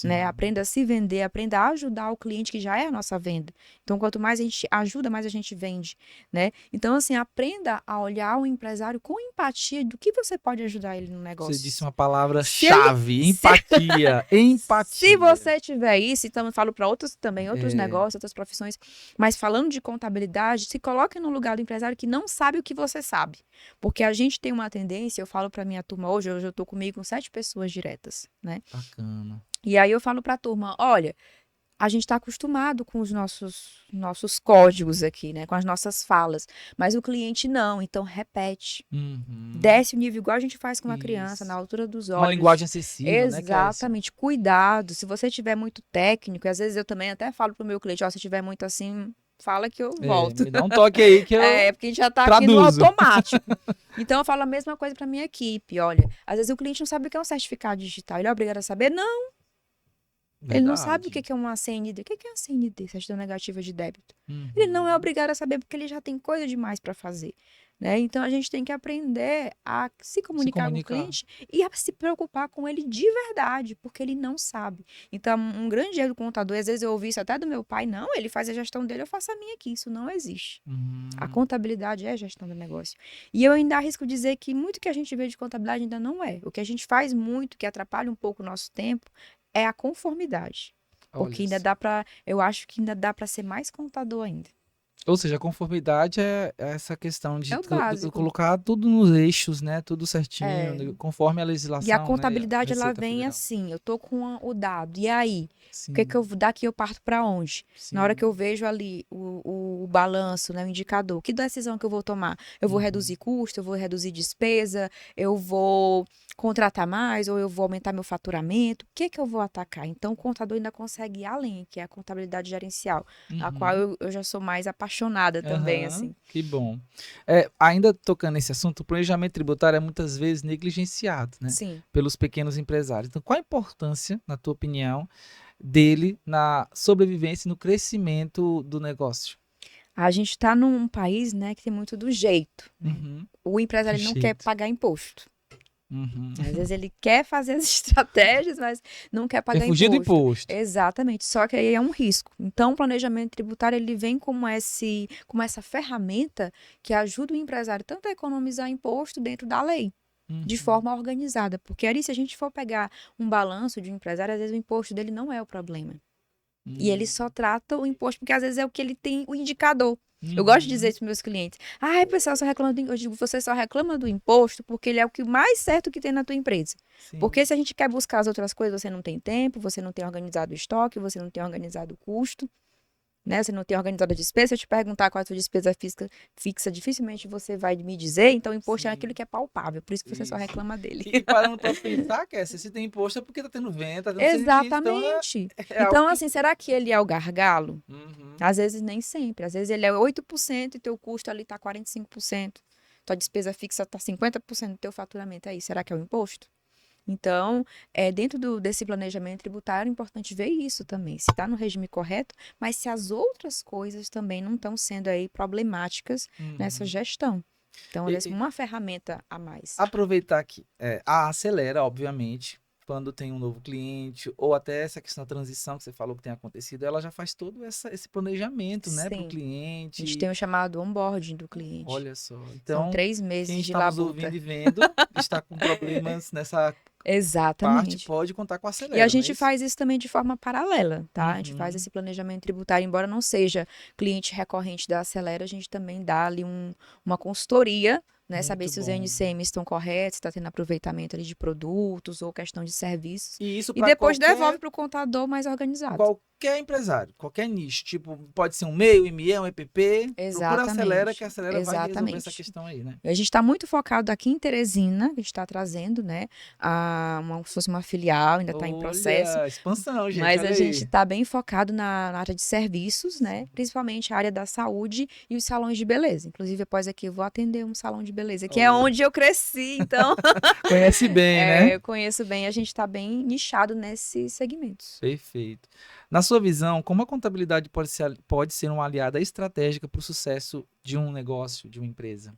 né? Aprenda a se vender, aprenda a ajudar o cliente que já é a nossa venda. Então, quanto mais a gente ajuda, mais a gente vende, né? Então, assim, aprenda a olhar o empresário com empatia do que você pode ajudar ele no negócio. Você disse uma palavra-chave, empatia, empatia. Se você tiver isso, então eu falo para outros também, outros negócios, outras profissões, mas falando de contabilidade, se coloque no lugar do empresário que não sabe o que você sabe. Porque a gente tem uma tendência, eu falo para minha turma hoje eu estou comigo com 7 pessoas diretas, né? Bacana. E aí eu falo para a turma, olha, a gente está acostumado com os nossos códigos aqui, né? Com as nossas falas. Mas o cliente não, então repete. Desce o nível igual a gente faz com uma criança, na altura dos olhos. Uma linguagem acessível, né? Exatamente. Cuidado. Se você tiver muito técnico, e às vezes eu também até falo pro meu cliente, ó, se tiver muito assim, fala que eu volto. Me dá um toque aí que eu porque a gente já tá aqui no automático. Então eu falo a mesma coisa para minha equipe. Olha, às vezes o cliente não sabe o que é um certificado digital. Ele é obrigado a saber? Não. Verdade. Ele não sabe o que é uma CND. O que é uma CND? Certidão negativa de débito. Ele não é obrigado a saber porque ele já tem coisa demais para fazer. Né? Então, a gente tem que aprender a se comunicar com o cliente e a se preocupar com ele de verdade, porque ele não sabe. Então, um grande erro do contador, às vezes eu ouvi isso até do meu pai, não, ele faz a gestão dele, eu faço a minha aqui. Isso não existe. A contabilidade é a gestão do negócio. E eu ainda arrisco dizer que muito que a gente vê de contabilidade ainda não é. O que a gente faz muito, que atrapalha um pouco o nosso tempo, é a conformidade. Porque ainda dá para, eu acho que ainda dá para ser mais contador ainda. Ou seja, a conformidade é essa questão de colocar tudo nos eixos, né? Tudo certinho, conforme a legislação. E a contabilidade, né? Ela vem assim, eu tô com o dado, e aí? Sim. O que que eu daqui eu parto para onde? Sim. Na hora que eu vejo ali o balanço, né, o indicador, que decisão que eu vou tomar? Eu vou reduzir custo, eu vou reduzir despesa, eu vou contratar mais ou eu vou aumentar meu faturamento? O que que eu vou atacar? Então, o contador ainda consegue ir além, que é a contabilidade gerencial, a qual eu já sou mais apaixonada também, assim. Que bom. Ainda tocando nesse assunto, o planejamento tributário é muitas vezes negligenciado, né? Sim. Pelos pequenos empresários. Então, qual a importância, na tua opinião, dele na sobrevivência e no crescimento do negócio? A gente está num país, né, que tem muito do jeito. Né? O empresário não quer pagar imposto. Às vezes ele quer fazer as estratégias, mas não quer pagar imposto. Fugir do imposto. Exatamente, só que aí é um risco. Então, o planejamento tributário, ele vem como essa ferramenta que ajuda o empresário tanto a economizar imposto dentro da lei, de forma organizada. Porque aí, se a gente for pegar um balanço de um empresário, às vezes o imposto dele não é o problema. E ele só trata o imposto, porque às vezes é o que ele tem, o indicador. Eu gosto de dizer isso para meus clientes. Ai, pessoal, só reclama eu digo, você só reclama do imposto porque ele é o que mais certo que tem na tua empresa. Sim. Porque se a gente quer buscar as outras coisas, você não tem tempo, você não tem organizado o estoque, você não tem organizado o custo, né? Você não tem organizado a despesa. Se eu te perguntar qual é a sua despesa fixa, dificilmente você vai me dizer. Então, o imposto é aquilo que é palpável. Por isso que você só reclama dele. E parando para pensar, Kessia, se tem imposto é porque tá tendo venda. Tá tendo exatamente. Serviço, então assim, será que ele é o gargalo? Às vezes nem sempre. Às vezes ele é 8% e teu custo ali tá 45%. Tua despesa fixa tá 50% do teu faturamento. Aí, será que é o imposto? Então, dentro desse planejamento tributário, é importante ver isso também, se está no regime correto, mas se as outras coisas também não estão sendo aí problemáticas nessa gestão. Então, é uma ferramenta a mais. Aproveitar que a Acelera, obviamente, quando tem um novo cliente, ou até essa questão da transição que você falou que tem acontecido, ela já faz todo esse planejamento, né, para o cliente. A gente tem o chamado onboarding do cliente. Olha só. Então, são 3 meses de labuta. Quem está nos ouvindo e vendo, está com problemas nessa Exatamente. parte, pode contar com a Acelera. E a gente faz isso também de forma paralela, tá? A gente faz esse planejamento tributário, embora não seja cliente recorrente da Acelera, a gente também dá ali uma consultoria, né? Saber se os NCM estão corretos, se está tendo aproveitamento ali de produtos ou questão de serviços. E depois devolve para o contador mais organizado. Qualquer empresário, qualquer nicho, tipo, pode ser um MEI, um ME, um EPP, procura a Acelera, que a Acelera vai resolver essa questão aí, né? A gente está muito focado aqui em Teresina, que a gente está trazendo, né, se fosse uma filial, ainda está em processo. Expansão, gente. Mas a gente está bem focado na área de serviços, né, principalmente a área da saúde e os salões de beleza. Inclusive, após aqui, eu vou atender um salão de beleza, que é onde eu cresci, então... Conhece bem, né? Eu conheço bem, a gente está bem nichado nesses segmentos. Perfeito. Na sua visão, como a contabilidade pode ser uma aliada estratégica para o sucesso de um negócio, de uma empresa?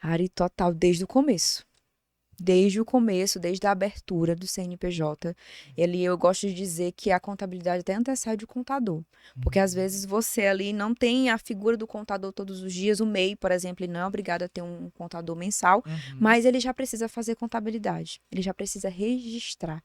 Ari, total, desde o começo. desde o começo, desde a abertura do CNPJ. Eu gosto de dizer que a contabilidade até antecede o contador. Porque às vezes você ali não tem a figura do contador todos os dias. O MEI, por exemplo, ele não é obrigado a ter um contador mensal, mas ele já precisa fazer contabilidade. Ele já precisa registrar.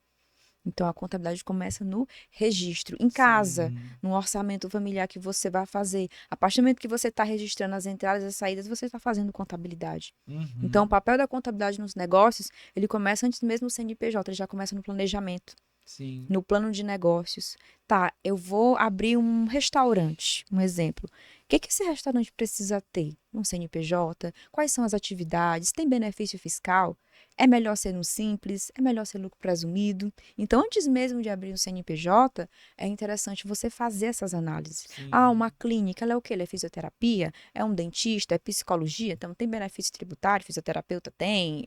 Então, a contabilidade começa no registro, em casa, Sim. no orçamento familiar que você vai fazer. A partir do momento que você está registrando as entradas e as saídas, você está fazendo contabilidade. Então, o papel da contabilidade nos negócios, ele começa antes mesmo do CNPJ, ele já começa no planejamento, Sim. no plano de negócios. Tá, eu vou abrir um restaurante, um exemplo. O que esse restaurante precisa ter? Um CNPJ? Quais são as atividades? Tem benefício fiscal? É melhor ser no simples? É melhor ser lucro presumido? Então, antes mesmo de abrir um CNPJ, é interessante você fazer essas análises. Sim. Uma clínica, ela é o quê? Ela é fisioterapia? É um dentista? É psicologia? Então, tem benefício tributário? Fisioterapeuta tem?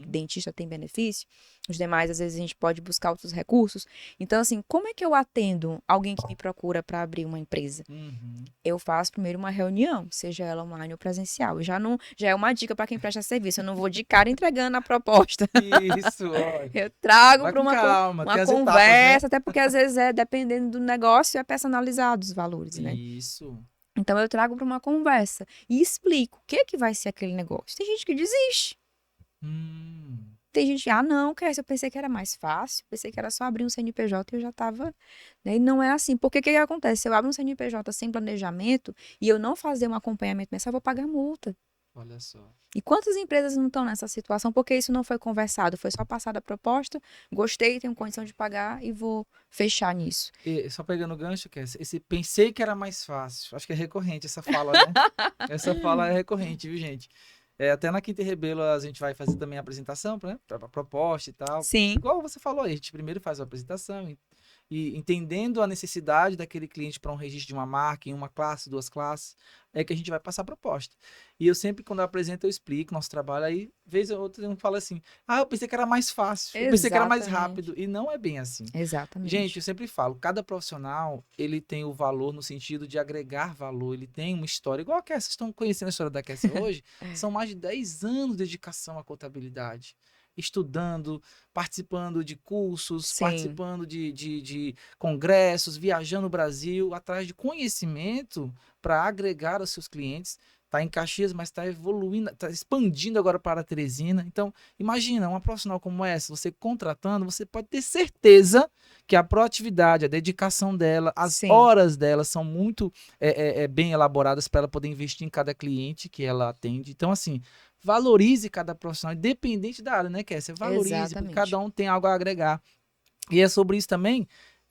Dentista tem benefício? Os demais, às vezes, a gente pode buscar outros recursos. Então, assim, como é que eu atendo alguém que me procura para abrir uma empresa? Eu faço primeiro uma reunião, seja ela online ou presencial. Já é uma dica para quem presta serviço. Eu não vou de cara entregando a proposta. Isso, ó. Eu trago Vai para com calma, uma tem as conversa, etapas, né? até porque às vezes dependendo do negócio, é personalizado os valores, né? Isso. Então eu trago para uma conversa e explico o que vai ser aquele negócio. Tem gente que desiste. Tem gente, não, Kézia, eu pensei que era mais fácil, pensei que era só abrir um CNPJ e eu já estava, né? E não é assim, porque o que acontece? Se eu abro um CNPJ sem planejamento e eu não fazer um acompanhamento mensal, eu vou pagar multa. Olha só. E quantas empresas não estão nessa situação? Porque isso não foi conversado, foi só passada a proposta, gostei, tenho condição de pagar e vou fechar nisso. E só pegando o gancho, Kézia, pensei que era mais fácil. Acho que é recorrente essa fala, né? Essa fala é recorrente, viu, gente? Até na Quinta e Rebelo a gente vai fazer também a apresentação, né? Pra proposta e tal. Sim. Igual você falou aí, a gente primeiro faz a apresentação e entendendo a necessidade daquele cliente para um registro de uma marca, em uma classe, duas classes, é que a gente vai passar a proposta. E eu sempre, quando eu apresento, eu explico nosso trabalho, aí, vez ou outra, eu falo assim, eu pensei que era mais fácil, eu pensei que era mais rápido, e não é bem assim. Exatamente. Gente, eu sempre falo, cada profissional, ele tem o valor no sentido de agregar valor, ele tem uma história, igual a Kézia, vocês estão conhecendo a história da Kézia hoje, são mais de 10 anos de dedicação à contabilidade, estudando, participando de cursos, Sim. participando de congressos, viajando o Brasil, atrás de conhecimento para agregar aos seus clientes. Está em Caxias, mas está evoluindo, está expandindo agora para Teresina. Então, imagina, uma profissional como essa, você contratando, você pode ter certeza que a proatividade, a dedicação dela, as horas dela são muito bem elaboradas para ela poder investir em cada cliente que ela atende. Então, assim, valorize cada profissional, independente da área, né, Kézia? Valorize, porque cada um tem algo a agregar. E é sobre isso também,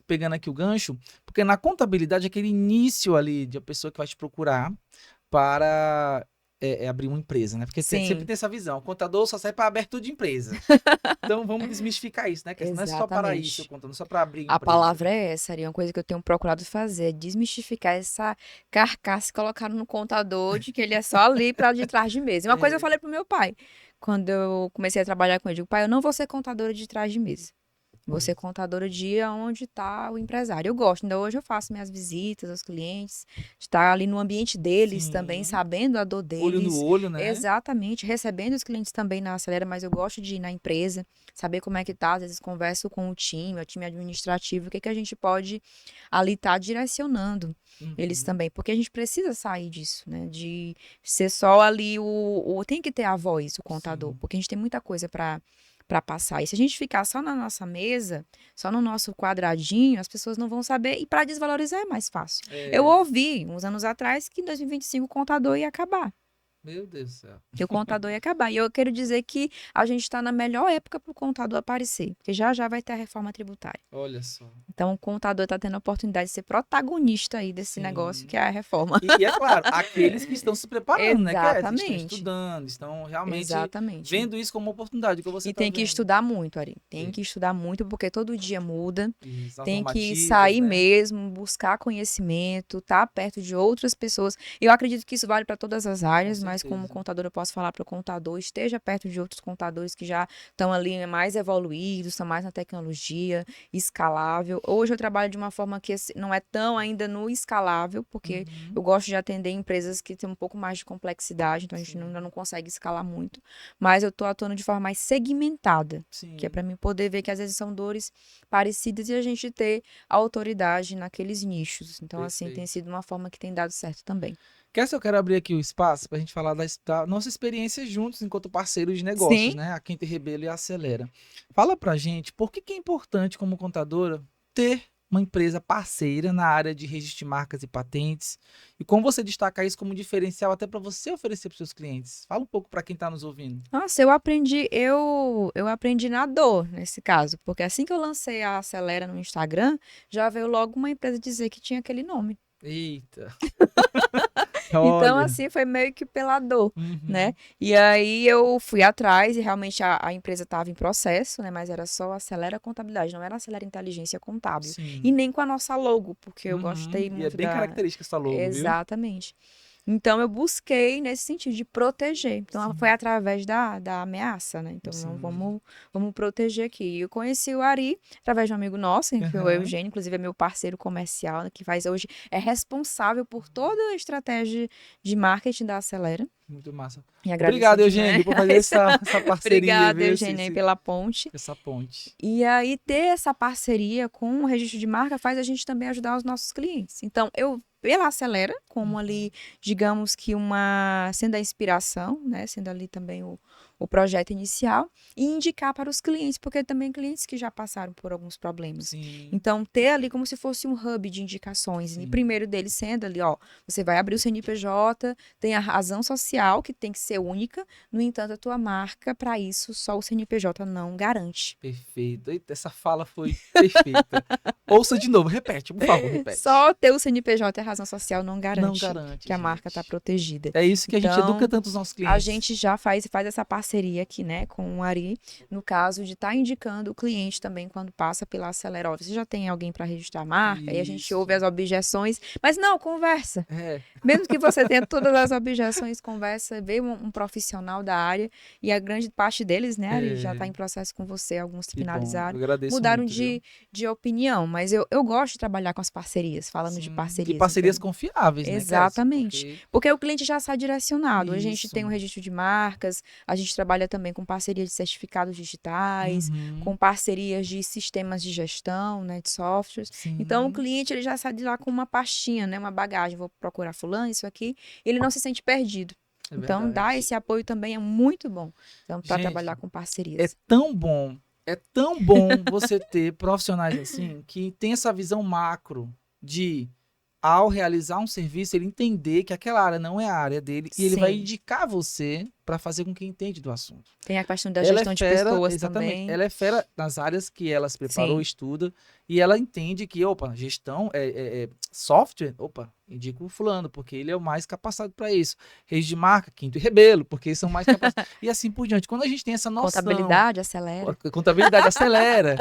pegando aqui o gancho, porque na contabilidade é aquele início ali de a pessoa que vai te procurar para abrir uma empresa, né? Porque sempre tem essa visão, o contador só serve para abertura de empresa. Então vamos desmistificar isso, né? Que não é só para isso, o contador, só para abrir empresa. A palavra é essa, Ari, uma coisa que eu tenho procurado fazer, é desmistificar essa carcaça que colocaram no contador de que ele é só ali para de trás de mesa. E uma coisa eu falei pro meu pai, quando eu comecei a trabalhar com ele, eu digo, pai, eu não vou ser contadora de trás de mesa. Vou ser contadora de onde está o empresário. Eu gosto, ainda hoje eu faço minhas visitas aos clientes, de estar ali no ambiente deles também, sabendo a dor deles. Olho no olho, né? Exatamente, recebendo os clientes também na Acelera, mas eu gosto de ir na empresa, saber como é que tá, às vezes converso com o time administrativo, o que a gente pode ali estar direcionando eles também, porque a gente precisa sair disso, né, de ser só ali tem que ter a voz, o contador, porque a gente tem muita coisa para passar. E se a gente ficar só na nossa mesa, só no nosso quadradinho, as pessoas não vão saber. E para desvalorizar é mais fácil. Eu ouvi, uns anos atrás, que em 2025 o contador ia acabar. Meu Deus do céu. Que o contador ia acabar. E eu quero dizer que a gente está na melhor época para o contador aparecer. Porque já vai ter a reforma tributária. Olha só. Então, o contador está tendo a oportunidade de ser protagonista aí desse negócio, que é a reforma. E é claro, aqueles que estão se preparando, né? Exatamente. Que estão estudando, estão realmente vendo isso como uma oportunidade. Que você tem que estudar muito, Ari. Tem que estudar muito, porque todo dia muda. Tem que sair mesmo, buscar conhecimento, estar perto de outras pessoas. Eu acredito que isso vale para todas as áreas, mas mas como certeza. contador eu posso falar para o contador, esteja perto de outros contadores que já estão ali mais evoluídos, estão mais na tecnologia, escalável. Hoje eu trabalho de uma forma que não é tão ainda no escalável, porque Uhum. eu gosto de atender empresas que têm um pouco mais de complexidade, então a gente Sim. ainda não consegue escalar muito, mas eu estou atuando de forma mais segmentada, que é Sim, para mim poder ver que às vezes são dores parecidas e a gente ter autoridade naqueles nichos. Então, assim, tem perfeito. sido uma forma que tem dado certo também. Quer se eu quero abrir aqui o espaço para a gente falar da nossa experiência juntos enquanto parceiros de negócios, Sim. né? A Quinta e Rebelo e a Acelera. Fala pra gente por que é importante, como contadora, ter uma empresa parceira na área de registro de marcas e patentes e como você destaca isso como diferencial até para você oferecer para os seus clientes. Fala um pouco para quem está nos ouvindo. Nossa, eu aprendi na dor nesse caso, porque assim que eu lancei a Acelera no Instagram, já veio logo uma empresa dizer que tinha aquele nome. Eita, Então, olha. assim, foi meio que pela dor, né? Uhum. E aí eu fui atrás e realmente a empresa estava em processo, né? Mas era só Acelera Contabilidade, não era Acelera Inteligência Contábil. E Sim. nem com a nossa logo, porque eu Uhum. gostei E é muito bem da. característica essa logo, viu? Exatamente. Então, eu busquei nesse sentido de proteger. Então, ela foi Sim. através da ameaça, né? Então, não, Sim. vamos proteger aqui. E eu conheci o Ari através de um amigo nosso, que é o Aham. Eugênio, inclusive é meu parceiro comercial, né, que faz hoje, é responsável por toda a estratégia de marketing da Acelera. Muito massa. E agradeço Obrigado, demais. Eugênio, por fazer essa parceria, Obrigada, viu? Eugênio, aí pela ponte. Essa ponte. E aí, ter essa parceria com o registro de marca faz a gente também ajudar os nossos clientes. Então, pela Acelera, como ali, digamos que sendo a inspiração, né? Sendo ali também o projeto inicial, e indicar para os clientes, porque também clientes que já passaram por alguns problemas. Sim, Então, ter ali como se fosse um hub de indicações. E sim. primeiro deles sendo ali, ó, você vai abrir o CNPJ, tem a razão social, que tem que ser única, no entanto, a tua marca, para isso, só o CNPJ não garante. Perfeito. Eita, essa fala foi perfeita. Ouça de novo, repete, por favor, repete. Só ter o CNPJ e a razão social não Não garante garante, que a marca está gente. protegida. É isso que a gente educa Então, tanto os nossos a clientes. gente já faz essa parceria aqui, né, com o Ari, no caso de estar indicando o cliente também quando passa pela Acelera. Ó, você já tem alguém para registrar a marca, e a gente Isso. ouve as objeções, mas não, conversa. É, Mesmo que você tenha todas as objeções, conversa, vê um profissional da área, e a grande parte deles, né, Ari, já está é. em processo com você, alguns Que bom. Eu finalizaram, agradeço mudaram muito, viu? de opinião, mas eu gosto de trabalhar com as parcerias, falando de Sim. E parcerias, parcerias então. confiáveis, né, Kessia? Exatamente. Porque Porque o cliente já sai direcionado. A gente isso. tem um registro de marcas, a gente trabalha também com parcerias de certificados digitais, Uhum. com parcerias de sistemas de gestão, né, de softwares. Então, o Sim. cliente ele já sai de lá com uma pastinha, né, uma bagagem. Vou procurar fulano, isso aqui. Ele não se sente perdido. É Então, dar verdade. esse apoio também é muito bom. Então, para Gente, trabalhar com é parcerias. é tão bom você ter profissionais assim que tem essa visão macro de ao realizar um serviço ele entender que aquela área não é a área dele e ele vai Sim. indicar você para fazer com que entende do assunto. Tem a questão da Ela é gestão de fera, pessoas exatamente. também. Ela é fera nas áreas que ela se preparou, Sim. estuda, e ela entende que, opa, gestão é software, opa, indico o fulano, porque ele é o mais capacitado para isso. Reis de marca, Quinto e Rebelo, porque eles são mais capacitados. E assim por diante. Quando a gente tem essa noção, Contabilidade, acelera. contabilidade acelera,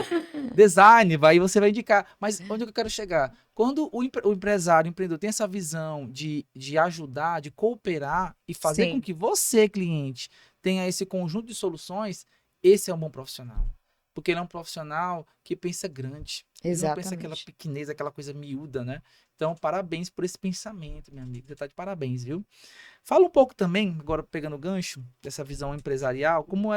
design, aí você vai indicar. Mas onde é que eu quero chegar? Quando o empresário, o empreendedor tem essa visão de ajudar, de cooperar e fazer com Sim. que você, cliente, tenha esse conjunto de soluções, esse é um bom profissional. Porque ele é um profissional que pensa grande. Ele não pensa aquela Exatamente. pequenez, aquela coisa miúda, né? Então, parabéns por esse pensamento, meu amigo. Você tá de parabéns, viu? Fala um pouco também, agora pegando o gancho dessa visão empresarial, como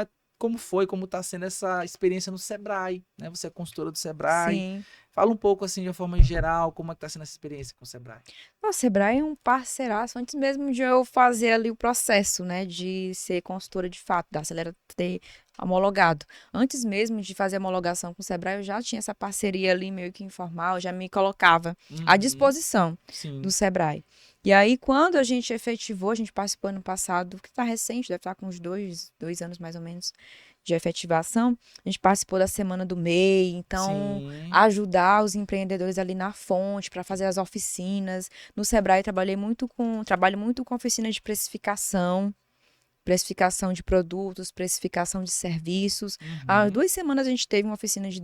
está sendo essa experiência no Sebrae, né? Você é consultora do Sebrae. Sim. Fala um pouco assim de uma forma geral, como é que está sendo essa experiência com o Sebrae. O Sebrae é um parceiraço, antes mesmo de eu fazer ali o processo, né, de ser consultora de fato, da Acelera ter homologado. Antes mesmo de fazer a homologação com o Sebrae, eu já tinha essa parceria ali meio que informal, já me colocava à Uhum, disposição do sim. Sebrae. E aí, quando a gente efetivou, a gente participou ano passado, que está recente, deve estar com uns dois anos mais ou menos de efetivação, a gente participou da Semana do MEI, então Sim. ajudar os empreendedores ali na fonte para fazer as oficinas. No Sebrae trabalho muito com oficina de precificação de produtos, precificação de serviços. Há Uhum. 2 semanas a gente teve uma oficina de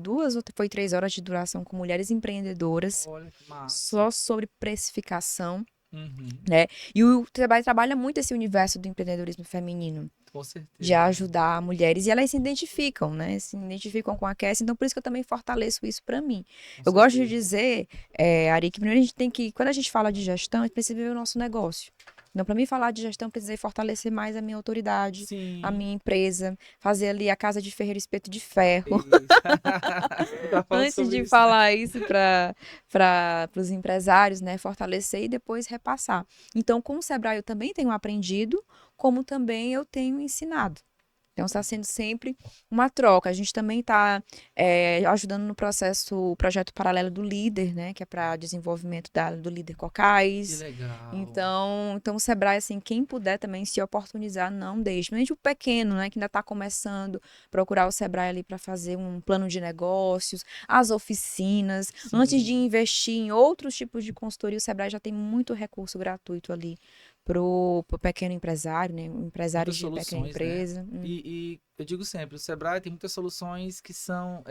foi 3 horas de duração com mulheres empreendedoras, Olha que massa. só sobre precificação. Uhum. né? E o Sebrae trabalha muito esse universo do empreendedorismo feminino, Com certeza. de ajudar mulheres, e elas se identificam, né? Se identificam com a Cassie, então por isso que eu também fortaleço isso para mim. Com Eu gosto de certeza. dizer, Ari, que primeiro a gente tem que, quando a gente fala de gestão, a gente precisa ver o nosso negócio. Então, para mim falar de gestão, eu precisei fortalecer mais a minha autoridade, a Sim. minha empresa, fazer ali a casa de ferreiro espeto de ferro, Isso. Tá falando antes sobre de isso, né? falar isso para os empresários, né? Fortalecer e depois repassar. Então, com o Sebrae eu também tenho aprendido, como também eu tenho ensinado. Então, está sendo sempre uma troca. A gente também está ajudando no processo, o projeto paralelo do Líder, né? Que é para desenvolvimento do Líder Que Cocais. legal. Então o Sebrae, assim, quem puder também se oportunizar, não deixe. Principalmente o pequeno, né? Que ainda está começando, procurar o Sebrae ali para fazer um plano de negócios, as oficinas. Antes de Sim. investir em outros tipos de consultoria, o Sebrae já tem muito recurso gratuito ali pro pequeno empresário, né? Empresários Muitas de pequena soluções, né? empresa. E eu digo sempre, o Sebrae tem muitas soluções que são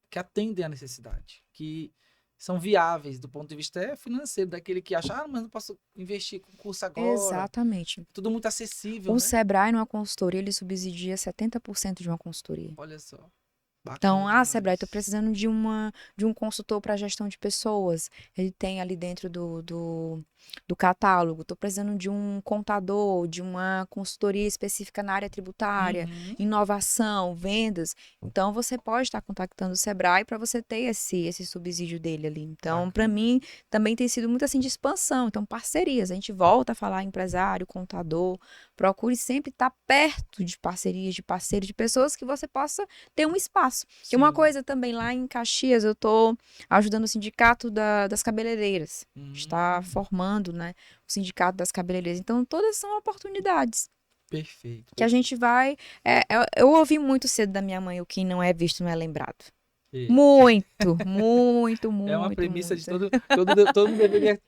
que atendem à necessidade, que são viáveis do ponto de vista financeiro, daquele que acha, mas não posso investir com curso agora. Exatamente. Tudo muito acessível, O né? Sebrae, numa consultoria, ele subsidia 70% de uma consultoria. Olha só, bacana Então, Sebrae, estou demais. precisando de um consultor para gestão de pessoas. Ele tem ali dentro do catálogo. Estou precisando de um contador, de uma consultoria específica na área tributária, Uhum. inovação, vendas. Então, você pode estar contactando o Sebrae para você ter esse subsídio dele ali. Então, para Bacana. mim, também tem sido muito assim de expansão. Então, parcerias. A gente volta a falar empresário, contador. Procure sempre estar perto de parcerias, de parceiros, de pessoas que você possa ter um espaço. E uma Sim. coisa também, lá em Caxias, eu estou ajudando o sindicato das cabeleireiras. Está Hum, formando, né, o sindicato das cabeleireiras. Então, todas são oportunidades perfeito, que a gente perfeito. vai. Eu ouvi muito cedo da minha mãe: o que não é visto não é lembrado. É. Muito, muito, É uma muito, premissa de muito. todo mundo deveria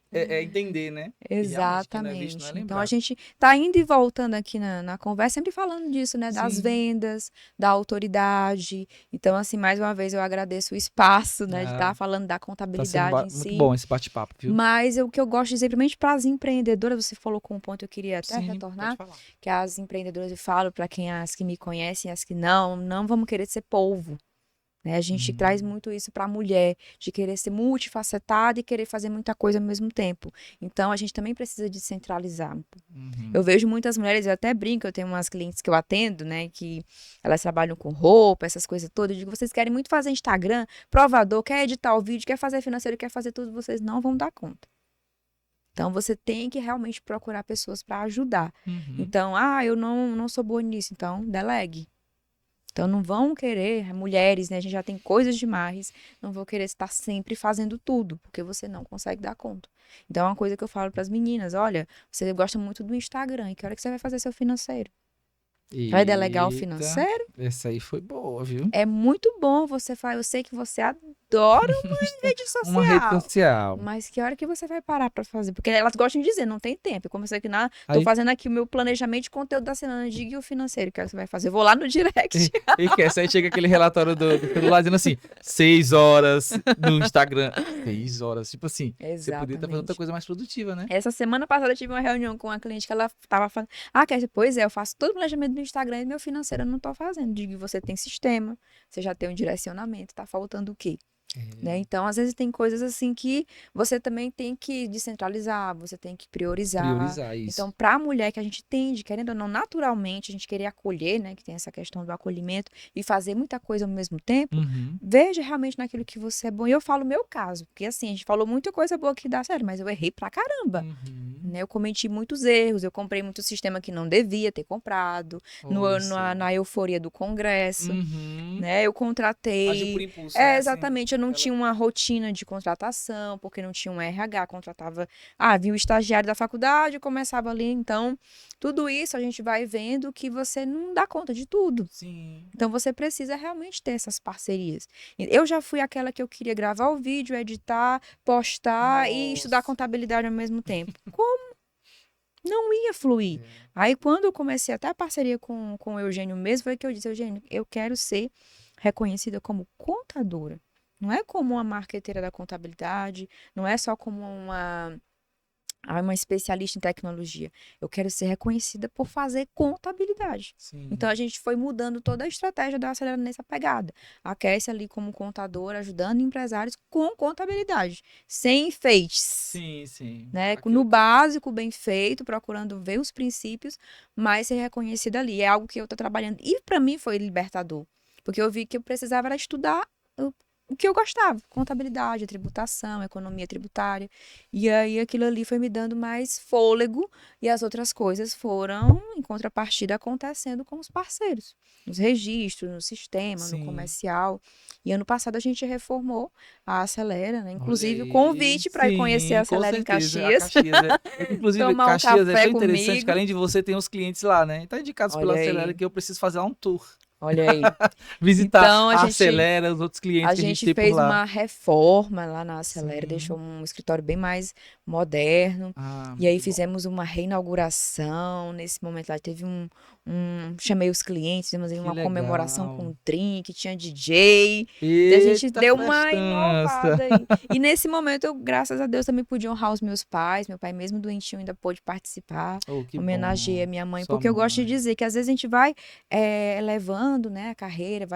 entender, né? Que realmente quem não é visto não é Exatamente. Então, a lembrado. gente tá indo e voltando aqui na conversa, sempre falando disso, né? Das Sim. vendas, da autoridade. Então, assim, mais uma vez eu agradeço o espaço, né? De estar Ah, falando da tá sendo contabilidade em muito si. bom esse bate-papo, viu? Mas o que eu gosto de dizer, principalmente para as empreendedoras, você falou com um ponto que eu queria até Sim, pode retornar, falar. que as empreendedoras, eu falo para quem as que me conhecem, as que não vamos querer ser polvo. Né? A gente traz Hum, muito isso para a mulher, de querer ser multifacetada e querer fazer muita coisa ao mesmo tempo. Então, a gente também precisa descentralizar. Eu uhum. vejo muitas mulheres, eu até brinco, eu tenho umas clientes que eu atendo, né, que elas trabalham com roupa, essas coisas todas. Eu digo, vocês querem muito fazer Instagram, provador, quer editar o vídeo, quer fazer financeiro, quer fazer tudo, vocês não vão dar conta. Então, você tem que realmente procurar pessoas para ajudar. Uhum. Então, eu não sou boa nisso, então delegue. Então, não vão querer, mulheres, né? A gente já tem coisas demais, não vão querer estar sempre fazendo tudo, porque você não consegue dar conta. Então, é uma coisa que eu falo para as meninas: olha, você gosta muito do Instagram, e que hora que você vai fazer seu financeiro? Vai delegar o Eita, financeiro? essa aí foi boa, viu? É muito bom você fazer. Eu sei que você adora uma rede Uma rede social. social. Mas que hora que você vai parar para fazer? Porque elas gostam de dizer, não tem tempo. Eu comecei aqui tô Aí, fazendo aqui o meu planejamento de conteúdo da semana, diga e o financeiro, que hora você vai fazer? Eu vou lá no direct. e que essa aí chega aquele relatório do celular dizendo assim, 6 horas no Instagram. 6 horas. Tipo assim, você poderia estar fazendo outra Exatamente. coisa mais produtiva, né? Essa semana passada eu tive uma reunião com uma cliente que ela tava falando, Kézia, pois é, eu faço todo o planejamento do Instagram e meu financeiro eu não tô fazendo. Digo, você tem sistema, você já tem um direcionamento, tá faltando o quê? Né? É, Então, às vezes tem coisas assim que você também tem que descentralizar, você tem que priorizar. priorizar isso. Então, para a mulher que a gente tende, querendo ou não, naturalmente, a gente querer acolher, né, que tem essa questão do acolhimento e fazer muita coisa ao mesmo tempo, Uhum. veja realmente naquilo que você é bom. E eu falo o meu caso, porque assim, a gente falou muita coisa boa que dá certo, mas eu errei pra caramba. Uhum. Né? Eu cometi muitos erros, eu comprei muito sistema que não devia ter comprado, Olha só. na euforia do congresso, Uhum. né? Eu Agiu por contratei. impulso, né? Assim, Exatamente, eu não aquela... tinha uma rotina de contratação, porque não tinha um RH, contratava, vinha o estagiário da faculdade, começava ali, então, tudo isso a gente vai vendo que você não dá conta de tudo. Sim. Então, você precisa realmente ter essas parcerias. Eu já fui aquela que eu queria gravar o vídeo, editar, postar e estudar Nossa. contabilidade ao mesmo tempo. Como? Não ia fluir. É. Aí, quando eu comecei até a parceria com o Eugênio mesmo, foi que eu disse, Eugênio, eu quero ser reconhecida como contadora. Não é como uma marqueteira da contabilidade, não é só como uma uma especialista em tecnologia. Eu quero ser reconhecida por fazer contabilidade. Sim. Então, a gente foi mudando toda a estratégia da Acelera nessa pegada. A Kessia ali como contadora, ajudando empresários com contabilidade, sem enfeites. Sim. Né? Aquilo No que- básico, bem feito, procurando ver os princípios, mas ser reconhecida ali. É algo que eu estou trabalhando. E para mim foi libertador, porque eu vi que eu precisava era estudar o que eu gostava, contabilidade, tributação, economia tributária. E aí aquilo ali foi me dando mais fôlego e as outras coisas foram, em contrapartida, acontecendo com os parceiros, nos registros, no sistema, no Sim. comercial. E ano passado a gente reformou a Acelera, né? Olha inclusive o aí. convite para ir conhecer a Sim, com Acelera em certeza. A Caxias, Caxias inclusive, tomar um Caxias é café tão interessante que comigo. além de você, tem os clientes lá, né? Então, indicados pela Olha Acelera aí, que eu preciso fazer lá um tour. olha aí. Visitar Então a Acelera, os outros clientes a que a gente gente tem por fez lá. uma reforma lá na Acelera, Sim. deixou um escritório bem mais moderno. Ah, E aí muito bom. fizemos uma reinauguração. Nesse momento lá teve chamei os clientes, fizemos aí Que uma comemoração legal. com drink, tinha DJ. E a gente Eita deu uma festança. inovada aí. E nesse momento eu, graças a Deus, também pude honrar os meus pais. Meu pai, mesmo doentinho, ainda pôde participar. Oh, que Homenageei a bom. minha mãe, Sua porque eu gosto de mãe. dizer que às vezes a gente vai elevando, né, a carreira,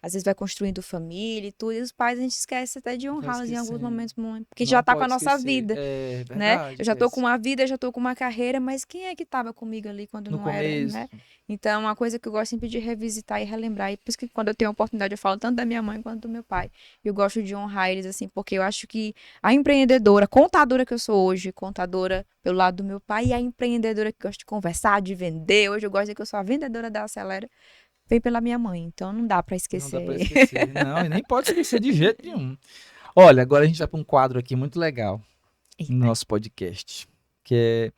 às vezes vai construindo família e tudo, e os pais a gente esquece até de Vai honrá-los em alguns esquecendo. momentos, porque Não já tá com a pode nossa esquecer. vida, É né? verdade, Eu já tô com Kézia. uma vida, já tô com uma carreira, mas quem é que tava comigo ali quando No não era, começo. né? Então, é uma coisa que eu gosto sempre de revisitar e relembrar, e por isso que quando eu tenho a oportunidade eu falo tanto da minha mãe quanto do meu pai. Eu gosto de honrar eles, assim, porque eu acho que a empreendedora, contadora que eu sou hoje, contadora pelo lado do meu pai, e a empreendedora que gosta de conversar, de vender, hoje eu gosto de dizer que eu sou a vendedora da Acelera, vem pela minha mãe, então não dá pra Não dá pra esquecer. esquecer. Não, e nem pode esquecer de jeito nenhum. Olha, agora a gente vai para um quadro aqui muito legal no Eita, nosso podcast, que é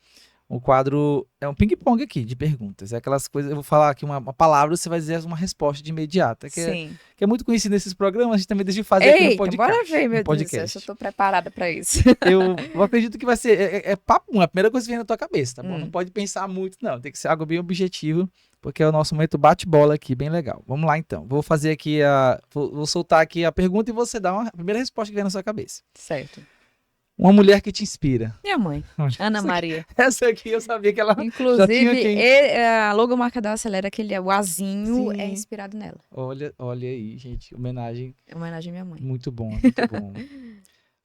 um quadro, é um ping-pong aqui de perguntas. É aquelas coisas, eu vou falar aqui uma palavra, você vai dizer uma resposta de imediata, sim. que é muito conhecido nesses programas, a gente também deixa de fazer aqui no Eita, bora podcast. ver, No meu Deus do céu, se eu podcast. tô preparada pra isso. Eu acredito que vai ser, é papo, a primeira coisa que vem na tua cabeça, tá bom? Não Hum, pode pensar muito, não, tem que ser algo bem objetivo, porque é o nosso momento bate-bola aqui, bem legal. Vamos lá então, vou fazer aqui vou soltar aqui a pergunta e você dá a primeira resposta que vem na sua cabeça. certo. Uma mulher que te inspira. Minha mãe, Olha, Ana essa aqui, Maria. essa aqui eu sabia que ela já tinha Inclusive, quem. a logomarca da Acelera, aquele o azinho, é Sim. inspirado nela. Olha aí, gente, homenagem, É uma homenagem à minha mãe. muito bom, muito bom.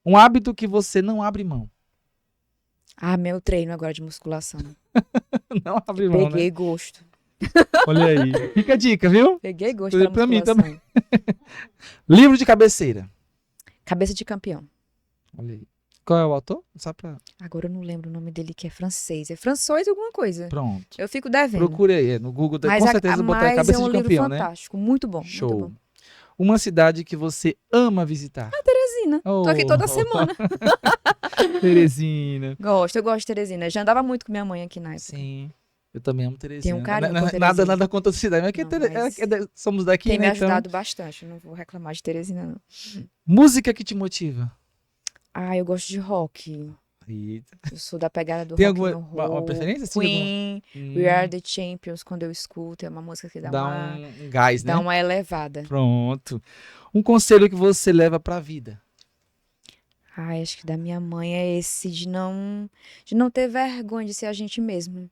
Um hábito que você não abre mão. Ah, meu treino agora de musculação. Não abre mão, né? Peguei gosto. Olha aí. Fica a dica, viu? Peguei gosto Tudo pela pra mim musculação. Livro de cabeceira. Cabeça de campeão. Olha aí. Qual é o autor? Só pra... Agora eu não lembro o nome dele, que é francês. É francês alguma coisa. Pronto. Eu fico devendo. Procure aí, no Google, Mas, com certeza botar mas Cabeça é um de livro Campeão, né? fantástico. Muito bom, muito Show. bom. Uma cidade que você ama visitar. Teresina. Tô aqui toda semana. Teresina. Eu gosto de Teresina. Já andava muito com minha mãe aqui na época. Sim. Eu também amo Teresina. Tenho um carinho por Nada, Teresina. nada contra a cidade, mas, Não, mas somos daqui, tem me né? Então, ajudado bastante. Eu não vou reclamar de Teresina, não. música que te motiva. Ah, eu gosto de rock. Eita. Eu sou da pegada do Tem rock alguma and roll. uma preferência? Assim, Queen, We Are The Champions, quando eu escuto. É uma música que dá um gás, né? dá uma elevada. Pronto. Um conselho que você leva pra vida. Ai, acho que da minha mãe é esse de não ter vergonha de ser a gente mesmo.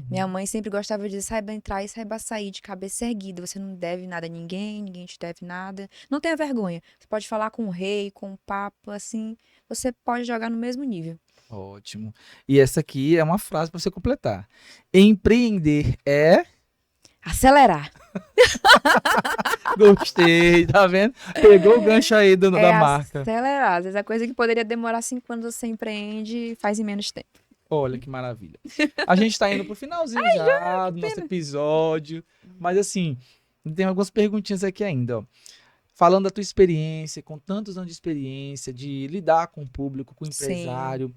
Minha mãe sempre gostava de dizer, saiba entrar e saiba sair de cabeça erguida. Você não deve nada a ninguém, ninguém te deve nada. Não tenha vergonha. Você pode falar com o rei, com o papa, assim. Você pode jogar no mesmo nível. Ótimo. E essa aqui é uma frase para você completar. Empreender é... Acelerar. Gostei, tá vendo? Pegou o gancho aí da marca. Acelerar. Às vezes a coisa que poderia demorar 5 anos você empreende faz em menos tempo. Olha que maravilha. A gente tá indo pro finalzinho já do nosso episódio. Mas assim, tem algumas perguntinhas aqui ainda, ó. Falando da tua experiência, com tantos anos de experiência, de lidar com o público, com o empresário,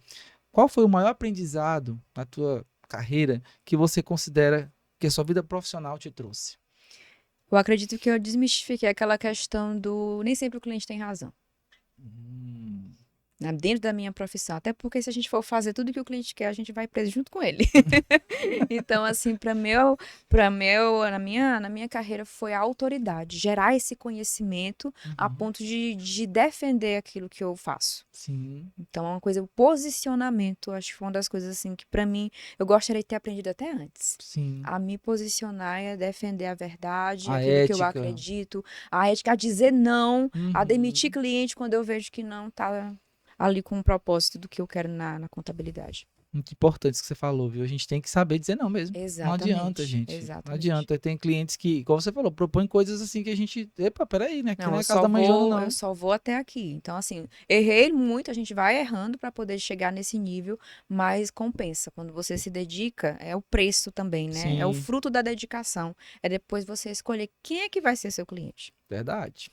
qual foi o maior aprendizado na tua carreira que você considera que a sua vida profissional te trouxe? Eu acredito que eu desmistifiquei aquela questão do nem sempre o cliente tem razão. dentro da minha profissão. Até porque se a gente for fazer tudo que o cliente quer, a gente vai preso junto com ele. Então, assim, na minha carreira foi a autoridade, gerar esse conhecimento a Uhum. ponto de defender aquilo que eu faço. Sim. Então, é uma coisa, o posicionamento, acho que foi uma das coisas assim que pra mim eu gostaria de ter aprendido até antes. Sim. A me posicionar e a defender a verdade, A aquilo que eu ética. acredito, a ética, a dizer não, a demitir Uhum. cliente quando eu vejo que não tá ali com o propósito do que eu quero na contabilidade. Muito importante isso que você falou, viu? A gente tem que saber dizer não mesmo. Não adianta, Exatamente, gente. Não exatamente. adianta. Tem clientes que, como você falou, propõem coisas assim que a gente. Epa, peraí, né? Aqui Não, não é a casa da mãe Joana, eu não. só vou até aqui. Então, assim, errei muito, a gente vai errando para poder chegar nesse nível, mas compensa. Quando você se dedica, é o preço também, né? É o Sim, fruto da dedicação. É depois você escolher quem é que vai ser seu cliente. verdade.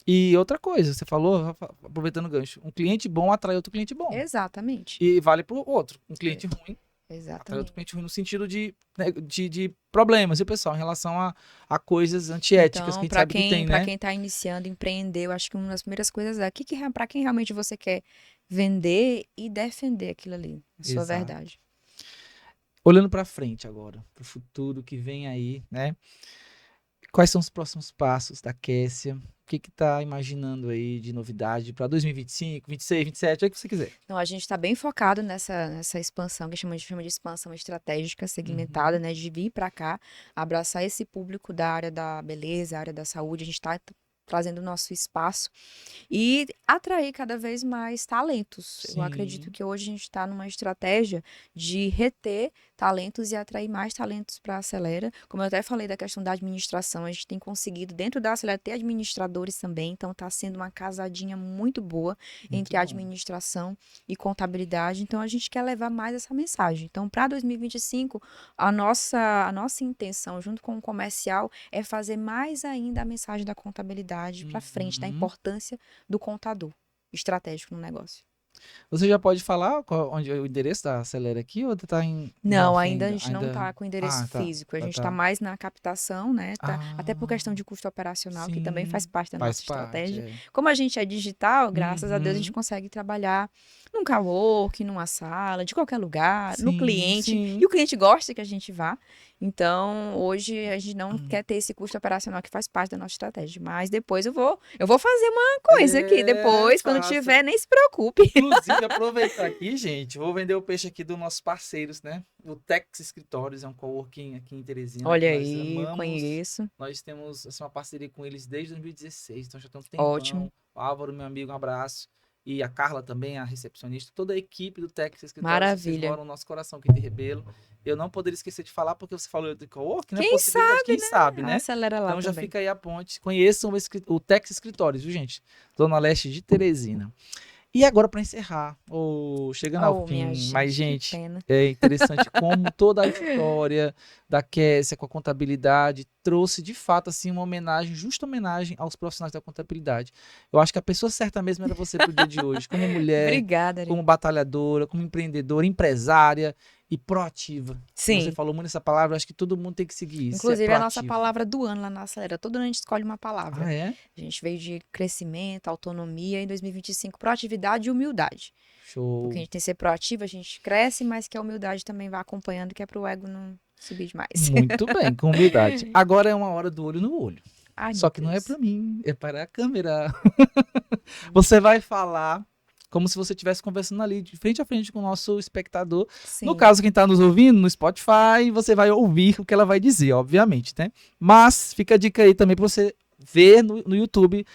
E outra coisa, você falou, aproveitando o gancho, um cliente bom atrai outro cliente bom. Exatamente. E vale pro outro. Um É, cliente ruim atrai outro exatamente. cliente ruim no sentido de, né, de problemas, e pessoal, em relação a coisas antiéticas que a Então, gente sabe que tem, para né? quem está iniciando, empreender, eu acho que uma das primeiras coisas é para quem realmente você quer vender e defender aquilo ali, a sua Exato. verdade. Olhando para frente agora, para o futuro que vem aí, né? Quais são os próximos passos da Kessia? O que que tá imaginando aí de novidade para 2025, 26, 27, é o que você quiser. Então, a gente está bem focado nessa expansão, que chama de expansão estratégica, segmentada, Uhum. né? De vir para cá, abraçar esse público da área da beleza, área da saúde. A gente está trazendo o nosso espaço e atrair cada vez mais talentos. Eu acredito Sim, que hoje a gente está numa estratégia de reter talentos e atrair mais talentos para a Acelera. Como eu até falei da questão da administração, a gente tem conseguido dentro da Acelera ter administradores também, então está sendo uma casadinha muito boa muito entre bom. administração e contabilidade. Então a gente quer levar mais essa mensagem. Então para 2025, a nossa intenção junto com o comercial é fazer mais ainda a mensagem da contabilidade para frente, da Uhum. importância do contador estratégico no negócio. Você já pode falar onde é o endereço da Acelera aqui ou tá em Não, off ainda a ainda? gente não Ainda. está com endereço Ah, tá. físico, a Tá, gente está tá. mais na captação, né? Até por Ah, questão de custo operacional, que também faz sim. parte da Faz nossa parte, estratégia. é. Como a gente é digital, graças a Deus a gente Uhum. consegue trabalhar num cowork, numa sala, de qualquer lugar, no Sim, cliente, e sim. o cliente gosta que a gente vá. Então, hoje a gente não quer ter esse custo operacional que faz parte da nossa estratégia, mas depois eu vou fazer uma coisa aqui É, depois, quando faça. tiver, nem se preocupe. Inclusive, aproveitar aqui, gente, vou vender o peixe aqui dos nossos parceiros, né? O Tex Escritórios é um coworking aqui em Teresina que Olha nós aí, amamos. conheço. Nós temos assim, uma parceria com eles desde 2016, então já tem um Ótimo. tempão. O Álvaro, meu amigo, um abraço. E a Carla também, a recepcionista, toda a equipe do Tex Escritórios, vocês Maravilha. moram no nosso coração aqui de Rebelo. Eu não poderia esquecer de falar, porque você falou de coworking, né? Quem Possibilidade, sabe, quem sabe, né? né? Acelera lá Então já também. fica aí a ponte. Conheçam o Tex Escritórios, viu, gente? Zona Leste de Teresina. E agora, para encerrar, chegando ao Oh, minha fim, mas, gente, que gente, pena. é interessante como toda a história da Kessia com a contabilidade trouxe, de fato, assim, uma homenagem, justa homenagem aos profissionais da contabilidade. Eu acho que a pessoa certa mesmo era você pro dia de hoje, como mulher, Obrigada, como Ari. batalhadora, como empreendedora, empresária e proativa. Você Sim. falou muito essa palavra, acho que todo mundo tem que seguir isso, é Inclusive, a nossa proativo. palavra do ano lá na Acelera. Todo ano a gente escolhe uma palavra. Ah, é? A gente veio de crescimento, autonomia, em 2025, proatividade e humildade. Porque a Show. gente tem que ser proativo, a gente cresce, mas que a humildade também vai acompanhando, que é pro ego não subir demais. Muito bem, com humildade. Agora é uma hora do olho no olho. Ai, Só meu que não é Deus. para mim, é para a câmera. Você vai falar como se você estivesse conversando ali de frente a frente com o nosso espectador. No Sim. caso, quem está nos ouvindo no Spotify, você vai ouvir o que ela vai dizer, obviamente, né? Mas fica a dica aí também para você ver no YouTube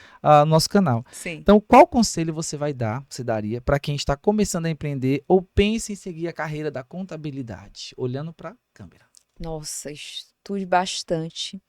nosso canal. Sim. Então, qual conselho você daria para quem está começando a empreender ou pensa em seguir a carreira da contabilidade? Olhando para a câmera. Nossa, estude bastante.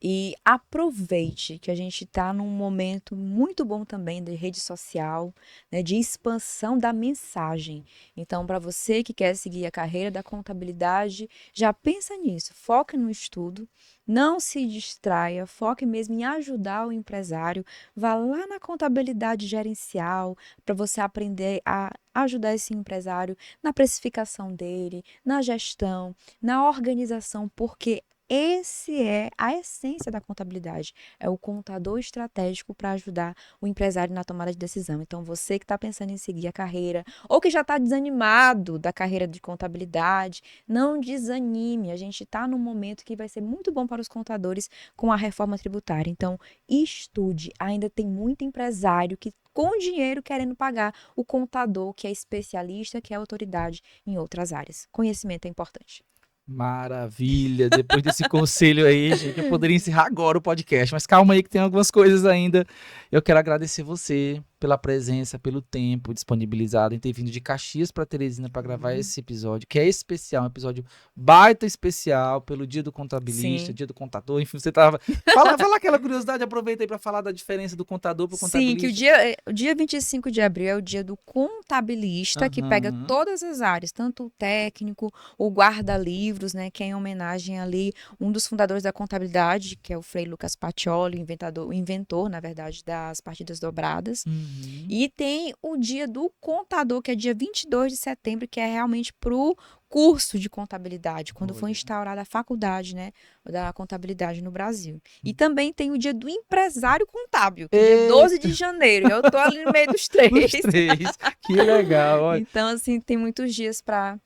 E aproveite que a gente está num momento muito bom também de rede social, né, de expansão da mensagem. Então, para você que quer seguir a carreira da contabilidade, já pensa nisso, foque no estudo, não se distraia, foque mesmo em ajudar o empresário, vá lá na contabilidade gerencial para você aprender a ajudar esse empresário na precificação dele, na gestão, na organização, porque esse é a essência da contabilidade. É o contador estratégico para ajudar o empresário na tomada de decisão. Então, você que está pensando em seguir a carreira, ou que já está desanimado da carreira de contabilidade, não desanime. A gente está num momento que vai ser muito bom para os contadores com a reforma tributária. Então, estude. Ainda tem muito empresário que com dinheiro querendo pagar o contador, que é especialista, que é autoridade em outras áreas. Conhecimento é importante. Maravilha. Depois desse conselho aí, gente, eu poderia encerrar agora o podcast, mas calma aí que tem algumas coisas ainda. Eu quero agradecer você pela presença, pelo tempo disponibilizado em ter vindo de Caxias para Teresina para gravar esse episódio, que é especial, um episódio baita especial pelo Dia do Contabilista, Sim. Dia do Contador, enfim, você tava fala aquela curiosidade, aproveita aí para falar da diferença do contador para o Sim, que contabilista. o dia 25 de abril é o dia do contabilista, que pega Aham. todas as áreas, tanto o técnico, o guarda-livros, né, que é em homenagem ali um dos fundadores da contabilidade, que é o Frei Lucas Pacioli, o inventor, na verdade, das partidas dobradas. Uhum. E tem o dia do contador, que é dia 22 de setembro, que é realmente pro curso de contabilidade, quando foi Olha. instaurada a faculdade, né, da contabilidade no Brasil. E também tem o dia do empresário contábil, que é dia 12 de janeiro. Eu tô ali no meio dos Os três. três. Que legal. Olha. Então, assim, tem muitos dias para.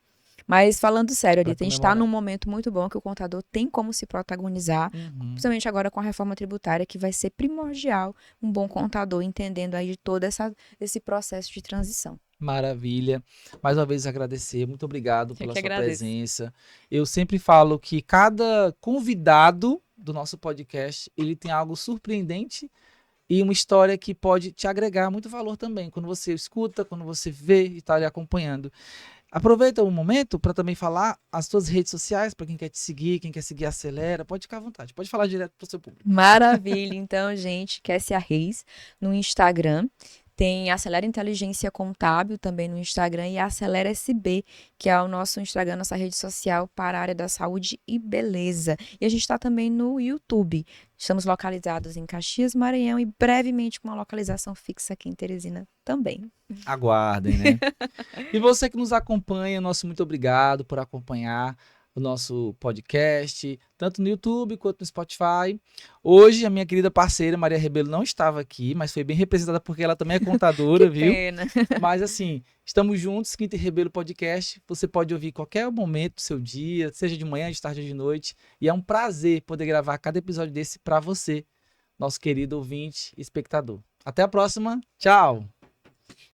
Mas falando sério, Para ali, a gente está comemorar. num momento muito bom que o contador tem como se protagonizar, Uhum. principalmente agora com a reforma tributária, que vai ser primordial um bom contador entendendo aí de todo esse processo de transição. Maravilha. Mais uma vez agradecer. Muito obrigado Eu pela que sua agradeço. presença. Eu sempre falo que cada convidado do nosso podcast, ele tem algo surpreendente e uma história que pode te agregar muito valor também, quando você escuta, quando você vê e está ali acompanhando. Aproveita o momento para também falar as suas redes sociais, para quem quer te seguir, quem quer seguir Acelera, pode ficar à vontade, pode falar direto para o seu público. Maravilha. Então, gente, Kessia Reis no Instagram. Tem Acelera Inteligência Contábil também no Instagram e Acelera SB, que é o nosso Instagram, nossa rede social para a área da saúde e beleza. E a gente está também no YouTube. Estamos localizados em Caxias, Maranhão e brevemente com uma localização fixa aqui em Teresina também. Aguardem, né? E você que nos acompanha, nosso muito obrigado por acompanhar o nosso podcast, tanto no YouTube quanto no Spotify. Hoje, a minha querida parceira Maria Rebelo não estava aqui, mas foi bem representada porque ela também é Que contadora, viu? pena. Mas assim, estamos juntos, Quinta e Rebelo Podcast. Você pode ouvir em qualquer momento do seu dia, seja de manhã, de tarde ou de noite. E é um prazer poder gravar cada episódio desse para você, nosso querido ouvinte e espectador. Até a próxima. Tchau!